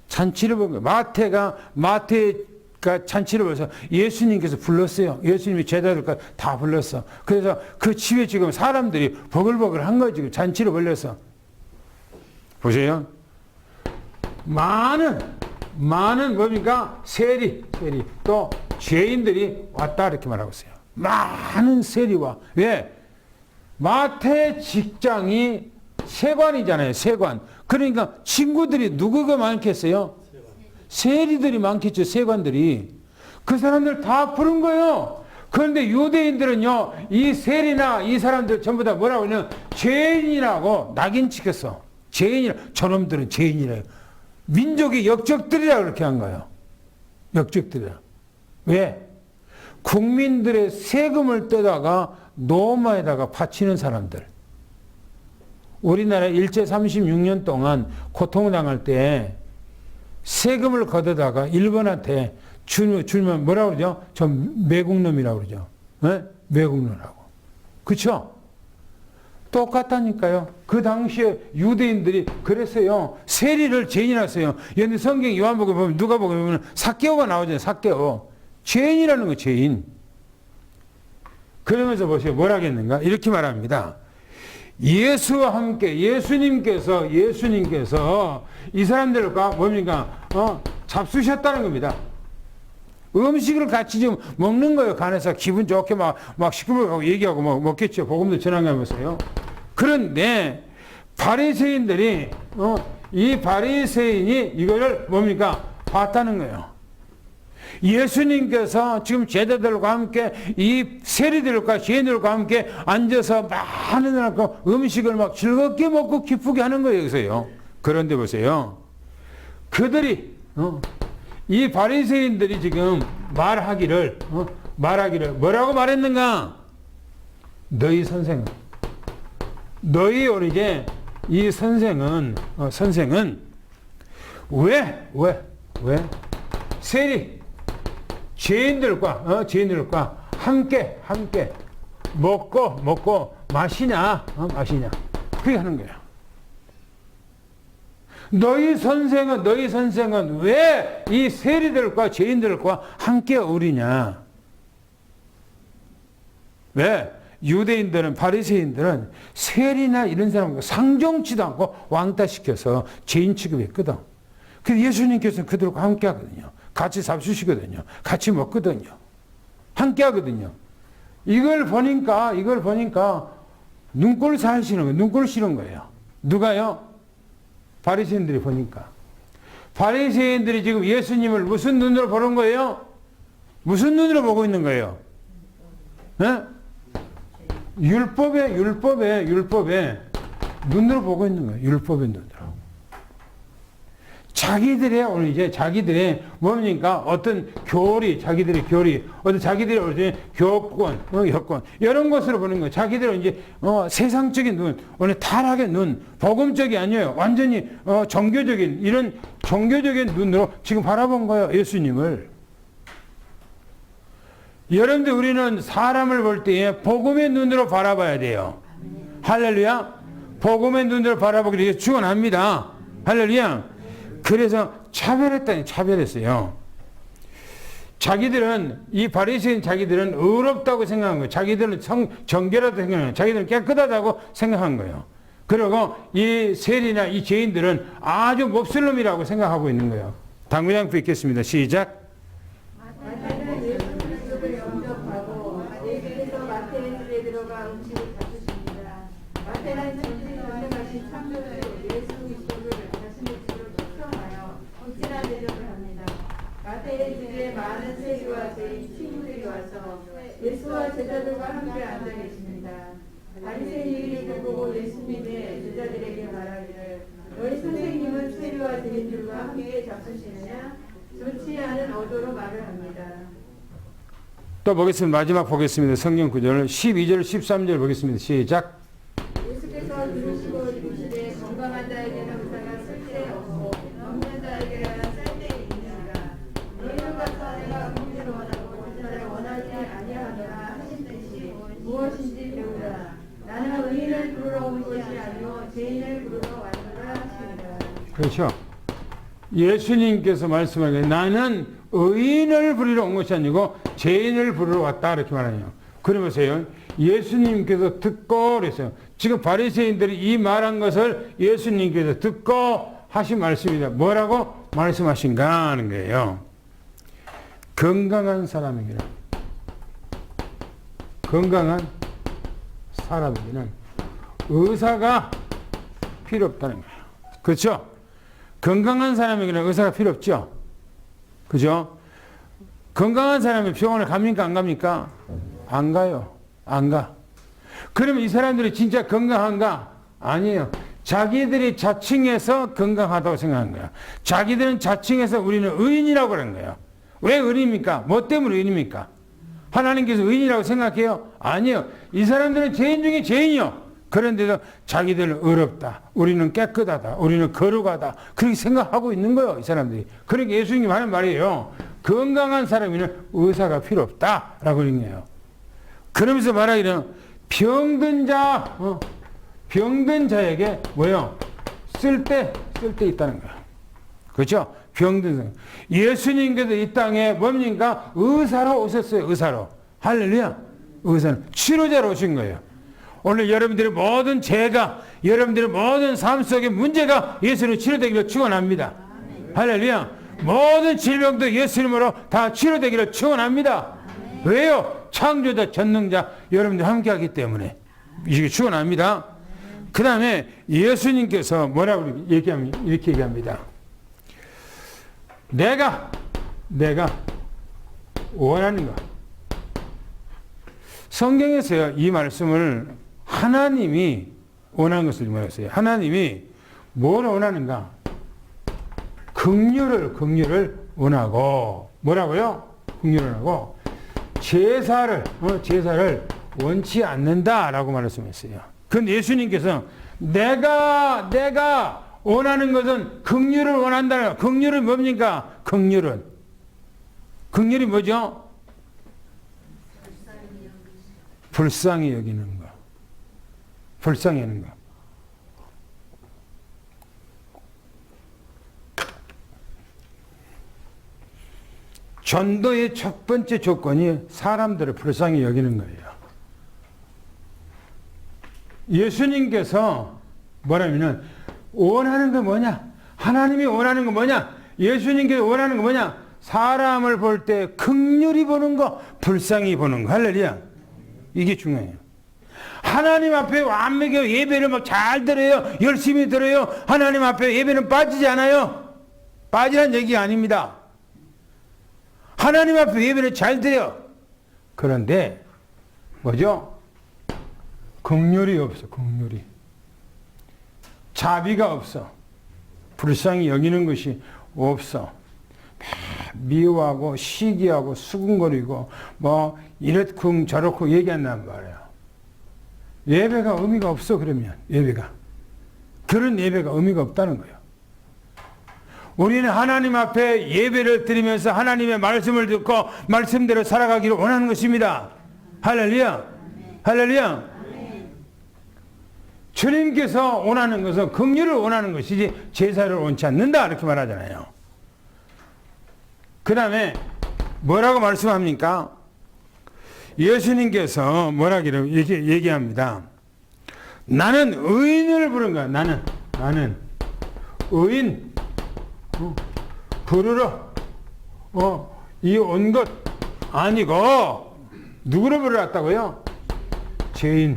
잔치를 본 거예요. 마태가 잔치를 벌여서 예수님께서 불렀어요. 예수님이 제자들과 다 불렀어. 그래서 그 집에 지금 사람들이 버글버글 한 거예요. 지금 잔치를 벌려서. 보세요. 많은 뭡니까? 세리, 또 죄인들이 왔다 이렇게 말하고 있어요. 많은 세리와. 왜? 마태 직장이 세관이잖아요. 세관. 그러니까 친구들이 누구가 많겠어요? 세리들이 많겠죠. 세관들이. 그 사람들 다 부른 거예요. 그런데 유대인들은요. 이 세리나 이 사람들 전부 다 뭐라고 하냐면 죄인이라고 낙인 찍혔어. 죄인이라. 저놈들은 죄인이래요. 민족의 역적들이라 그렇게 한 거예요. 역적들이라. 왜? 국민들의 세금을 떼다가 노마에다가 바치는 사람들. 우리나라 일제 36년 동안 고통을 당할 때 세금을 걷어다가 일본한테 주면 뭐라고 그러죠? 저 매국놈이라고 그러죠. 네? 매국놈이라고. 그쵸? 똑같다니까요. 그 당시에 유대인들이 그랬어요. 세리를 죄인이라고 했어요. 그런데 성경 요한복음 보면 누가 보면 삭개오가 나오잖아요. 삭개오. 죄인이라는 거 죄인. 그러면서 보세요. 뭐라 하겠는가? 이렇게 말합니다. 예수와 함께 예수님께서 이 사람들과 뭡니까? 잡수셨다는 겁니다. 음식을 같이 좀 먹는 거예요. 간에서 기분 좋게 막 시끄럽고 얘기하고 먹겠죠. 복음도 전하면서요. 그런데 바리새인들이 이 바리새인이 이거를 뭡니까? 봤다는 거예요. 예수님께서 지금 제자들과 함께 이 세리들과 죄인들과 함께 앉아서 많은 음식을 막 즐겁게 먹고 기쁘게 하는 거예요. 여기서요. 그런데 보세요. 그들이 이 바리새인들이 지금 말하기를 뭐라고 말했는가? 너희 선생은 너희 오리게 이 선생은 왜 세리 죄인들과 함께 먹고 마시냐 그렇게 하는 거야. 너희 선생은 왜 이 세리들과 죄인들과 함께 어울리냐? 왜? 유대인들은 바리새인들은 세리나 이런 사람과 상종치도 않고 왕따시켜서 죄인 취급했거든. 그래서 예수님께서는 그들과 함께 하거든요. 같이 잡수시거든요. 같이 먹거든요. 함께 하거든요. 이걸 보니까 눈꼴 살시는 거예요. 눈꼴 싫은 거예요. 누가요? 바리새인들이 보니까. 바리새인들이 지금 예수님을 무슨 눈으로 보는 거예요? 무슨 눈으로 보고 있는 거예요? 네? 율법의 눈으로 보고 있는 거예요. 율법의 눈으로. 자기들의 뭡니까? 어떤 자기들의 교권, 여건, 이런 것으로 보는 거예요. 자기들은 이제, 세상적인 눈, 오늘 타락의 눈, 복음적이 아니에요. 완전히, 이런 종교적인 눈으로 지금 바라본 거예요. 예수님을. 여러분들, 우리는 사람을 볼 때에 복음의 눈으로 바라봐야 돼요. 할렐루야. 복음의 눈으로 바라보기 위해 축원합니다. 할렐루야. 그래서 차별했어요. 이 바리새인 자기들은 의롭다고 생각한 거예요. 자기들은 정결하다고 생각한 거예요. 자기들은 깨끗하다고 생각한 거예요. 그리고 이 세리나 이 죄인들은 아주 몹쓸 놈이라고 생각하고 있는 거예요. 당구장 뵙겠습니다. 시작. 마태는 예수 그리스도를 영접하고 예수께서 마태의 집에 들어가 음식을 잡수십니다. 마태는 전쟁같이 창조주로 예수 그리스도를 자신의 집으로 초청하여 혹시나 대접을 합니다. 마태의 집에 많은 세리와 죄인 친구들이 와서 예수와 제자들과 함께 앉아 계십니다. 바리새인이 보고 예수님의 제자들에게 말하기를 너희 선생님은 세리와 죄인들과 함께 잡수시느냐? 좋지 않은 어조로 말을 합니다. 또 보겠습니다. 마지막 보겠습니다. 성경 구절을 12절 13절 보겠습니다. 시작. 예수께서 들으시고 이르시되 건강한 자에게는 의사가 쓸데없고 없는 자에게는 쓸데있느니라. 너희는 가서 내가 의인을 원하고 의사를 원하지 아니하노라 하신 뜻이 무엇인지 배우라. 나는 의인을 부르러 온 것이 아니요 죄인을 부르러 왔노라 하시니라. 그렇죠. 예수님께서 말씀하기를 나는 의인을 부르러 온 것이 아니고 죄인을 부르러 왔다 이렇게 말하네요. 그러면서요. 예수님께서 듣고 그랬어요. 지금 바리새인들이 이 말한 것을 예수님께서 듣고 하신 말씀입니다. 뭐라고 말씀하신가 하는 거예요. 건강한 사람에게는 의사가 필요 없다는 거예요. 그렇죠? 건강한 사람에게는 의사가 필요 없죠? 그죠? 건강한 사람이 병원에 갑니까? 안 갑니까? 안 가요. 안 가. 그러면 이 사람들이 진짜 건강한가? 아니에요. 자기들이 자칭해서 건강하다고 생각한 거야. 자기들은 자칭해서 우리는 의인이라고 그런 거예요. 왜 의인입니까? 뭐 때문에 의인입니까? 하나님께서 의인이라고 생각해요? 아니요. 이 사람들은 죄인 중에 죄인이요. 그런데도 자기들은 의롭다. 우리는 깨끗하다. 우리는 거룩하다. 그렇게 생각하고 있는 거예요. 이 사람들이. 그러니까 예수님이 하는 말이에요. 건강한 사람에는 의사가 필요 없다. 라고 하는 거예요. 그러면서 말하기는 병든 자에게 뭐예요? 쓸데 있다는 거예요. 그렇죠? 병든 사람. 예수님께서 이 땅에 뭡니까? 의사로 오셨어요. 의사로. 할렐루야. 의사는 치료자로 오신 거예요. 오늘 여러분들의 모든 죄가, 여러분들의 모든 삶 속의 문제가 예수님으로 치료되기를 축원합니다. 할렐루야. 모든 질병도 예수님으로 다 치료되기를 축원합니다. 왜요? 창조자, 전능자 여러분들 함께하기 때문에 이게 축원합니다. 그 다음에 예수님께서 뭐라고 이렇게 얘기합니다. 내가 원하는 것. 성경에서요, 이 말씀을 하나님이 원하는 것을 말했어요. 하나님이 뭘 원하는가? 긍휼을 원하고, 뭐라고요? 긍휼을 원하고, 제사를 원치 않는다라고 말씀했어요. 그런데 예수님께서 내가 원하는 것은 긍휼을 원한다는, 긍휼은 뭡니까? 긍휼이 뭐죠? 불쌍히 여기는 거. 불쌍히 여기는 거. 전도의 첫 번째 조건이 사람들을 불쌍히 여기는 거예요. 예수님께서 뭐냐면은 원하는 거 뭐냐? 하나님이 원하는 거 뭐냐? 예수님께서 원하는 거 뭐냐? 사람을 볼 때 긍휼히 보는 거, 불쌍히 보는 거. 할렐루야. 이게 중요해요. 하나님 앞에 완벽히 예배를 막 잘 드려요. 열심히 드려요. 하나님 앞에 예배는 빠지지 않아요. 빠지는 얘기가 아닙니다. 하나님 앞에 예배를 잘 드려. 그런데 뭐죠? 긍휼이 없어. 긍휼이. 자비가 없어. 불쌍히 여기는 것이 없어. 미워하고 시기하고 수군거리고 뭐 이렇쿵 저렇쿵 얘기한단 말이에요. 예배가 의미가 없어. 그러면 예배가 그런 예배가 의미가 없다는 거예요. 우리는 하나님 앞에 예배를 드리면서 하나님의 말씀을 듣고 말씀대로 살아가기를 원하는 것입니다. 할렐루야. 할렐루야. 주님께서 원하는 것은 긍휼을 원하는 것이지 제사를 원치 않는다 이렇게 말하잖아요. 그 다음에 뭐라고 말씀합니까? 예수님께서 뭐라기를 얘기합니다. 나는 의인을 부른 거야. 나는 의인 부르러 이 온 것 아니고 누구를 부르렀다고요? 죄인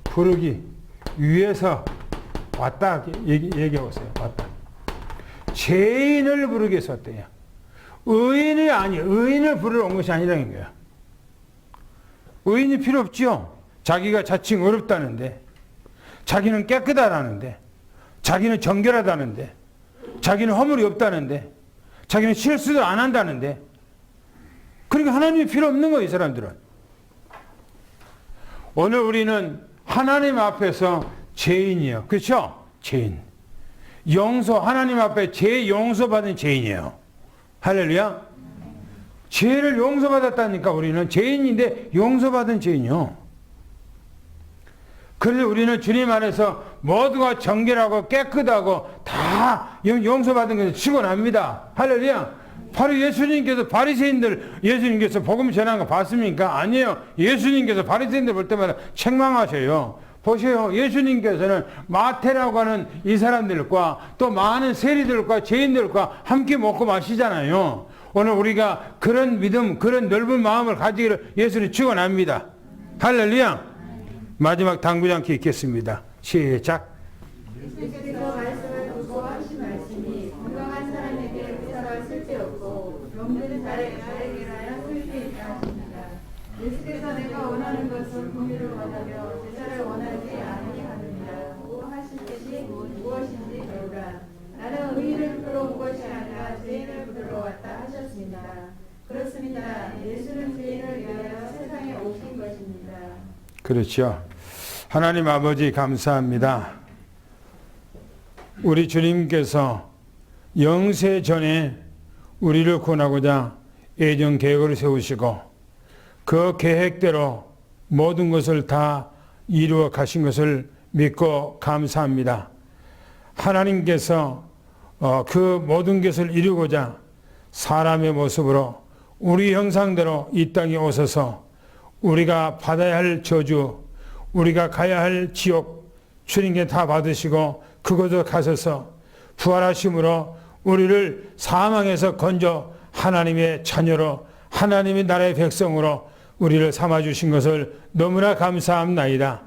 부르기 위해서 왔다 얘기하고 있어요. 왔다. 죄인을 부르기 위해서 왔대요. 의인을 부르러 온 것이 아니라는 거야. 의인이 필요 없지요. 자기가 자칭 어렵다는데, 자기는 깨끗하다는데, 자기는 정결하다는데, 자기는 허물이 없다는데, 자기는 실수도 안 한다는데, 그러니까 하나님이 필요 없는 거예요, 이 사람들은. 오늘 우리는 하나님 앞에서 죄인이에요. 그렇죠? 죄인. 하나님 앞에 죄 용서받은 죄인이에요. 할렐루야. 죄를 용서받았다니까 우리는 죄인인데 용서받은 죄인이요. 그래서 우리는 주님 안에서 모두가 정결하고 깨끗하고 다 용서받은 것을 축원합니다. 할렐루야. 바로 예수님께서 예수님께서 복음 전한 거 봤습니까? 아니에요. 예수님께서 바리새인들 볼 때마다 책망하셔요. 보세요. 예수님께서는 마태라고 하는 이 사람들과 또 많은 세리들과 죄인들과 함께 먹고 마시잖아요. 오늘 우리가 그런 믿음, 그런 넓은 마음을 가지기를 예수님 축원합니다. 할렐루야. 마지막 당부장께 읽겠습니다. 시작. 예수께서 말씀을 듣고 하신 말씀이 건강한 사람에게 의사가 쓸데없고 병든 자에게 하여 쓸데있다 하십니다. 예수께서 내가 원하는 것은 긍휼을 원하며 제사를 원하지 아니하느니라 하신 뜻이 무엇인지 배우라. 나는 의인을 부르러 온 것이 아니라 죄인을 부르러 왔다 하셨습니다. 그렇습니다. 예수는 죄인을 위하여 세상에 오신 것입니다. 그렇죠. 하나님 아버지 감사합니다. 우리 주님께서 영세 전에 우리를 구원하고자 예정 계획을 세우시고 그 계획대로 모든 것을 다 이루어 가신 것을 믿고 감사합니다. 하나님께서 그 모든 것을 이루고자 사람의 모습으로 우리 형상대로 이 땅에 오셔서 우리가 받아야 할 저주, 우리가 가야 할 지옥 주님께 다 받으시고 그곳에 가셔서 부활하심으로 우리를 사망에서 건져 하나님의 자녀로 하나님의 나라의 백성으로 우리를 삼아주신 것을 너무나 감사합나이다.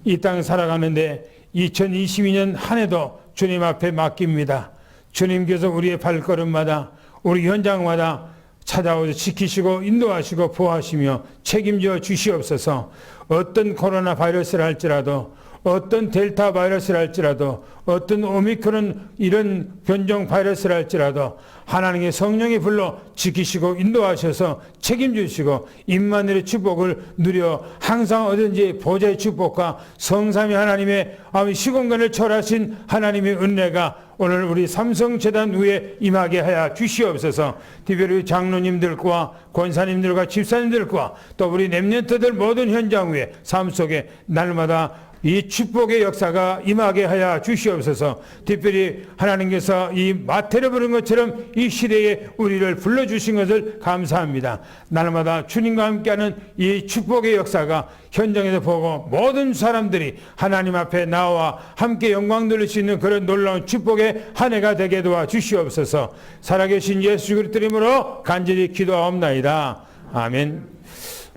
이 땅 살아가는데 2022년 한 해도 주님 앞에 맡깁니다. 주님께서 우리의 발걸음마다 우리 현장마다 찾아오셔 지키시고 인도하시고 보호하시며 책임져 주시옵소서. 어떤 코로나 바이러스를 할지라도, 어떤 델타 바이러스를 할지라도, 어떤 오미크론 이런 변종 바이러스를 할지라도 하나님의 성령이 불러 지키시고 인도하셔서 책임주시고 임마누엘의 축복을 누려 항상 어딘지 보좌의 축복과 성삼위 하나님의 시공간을 철하신 하나님의 은혜가 오늘 우리 삼성재단 위에 임하게 하여 주시옵소서. 특별히 장로님들과 권사님들과 집사님들과 또 우리 렘넌트들 모든 현장 위에 삶 속에 날마다 이 축복의 역사가 임하게 하여 주시옵소서. 특별히 하나님께서 이 마태를 부른 것처럼 이 시대에 우리를 불러주신 것을 감사합니다. 날마다 주님과 함께하는 이 축복의 역사가 현장에서 보고 모든 사람들이 하나님 앞에 나와 함께 영광 돌릴 수 있는 그런 놀라운 축복의 한 해가 되게 도와 주시옵소서. 살아계신 예수 그리스도 이름으로 간절히 기도하옵나이다. 아멘.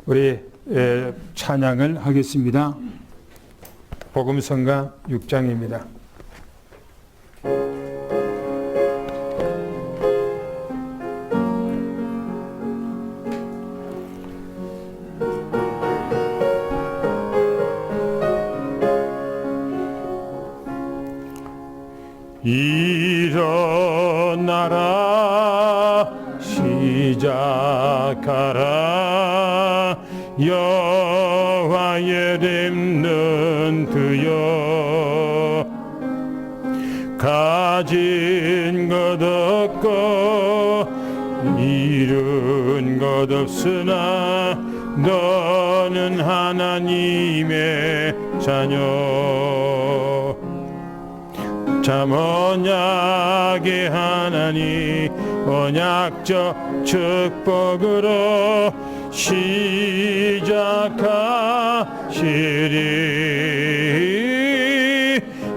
우리 찬양을 하겠습니다. 복음성가 6장입니다. 일어나라 시작하라 여호와의 렘넌트여 가진 것 없고 이룬 것 없으나 너는 하나님의 자녀 참 언약의 하나님 언약적 축복으로 시작하시리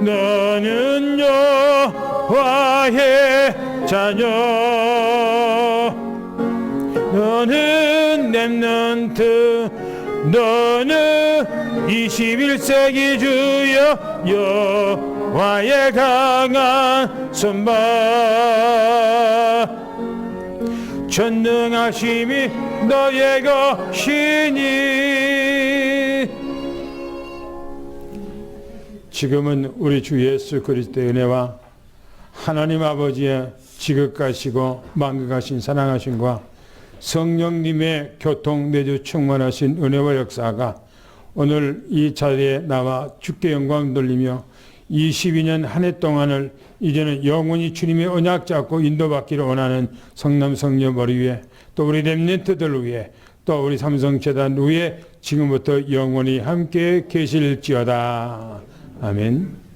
너는 여호와의 자녀 너는 렘넌트 너는 21세기 주여 여호와의 강한 손발 전능하심이 너의 것이니 지금은 우리 주 예수 그리스도의 은혜와 하나님 아버지의 지극하시고 만극하신 사랑하심과 성령님의 교통 내주 충만하신 은혜와 역사가 오늘 이 자리에 나와 주께 영광 돌리며 22년 한 해 동안을 이제는 영원히 주님의 언약 잡고 인도받기를 원하는 성남 성녀 머리 위에 또 우리 렘넌트들 위에 또 우리 삼성재단 위에 지금부터 영원히 함께 계실지어다. 아멘.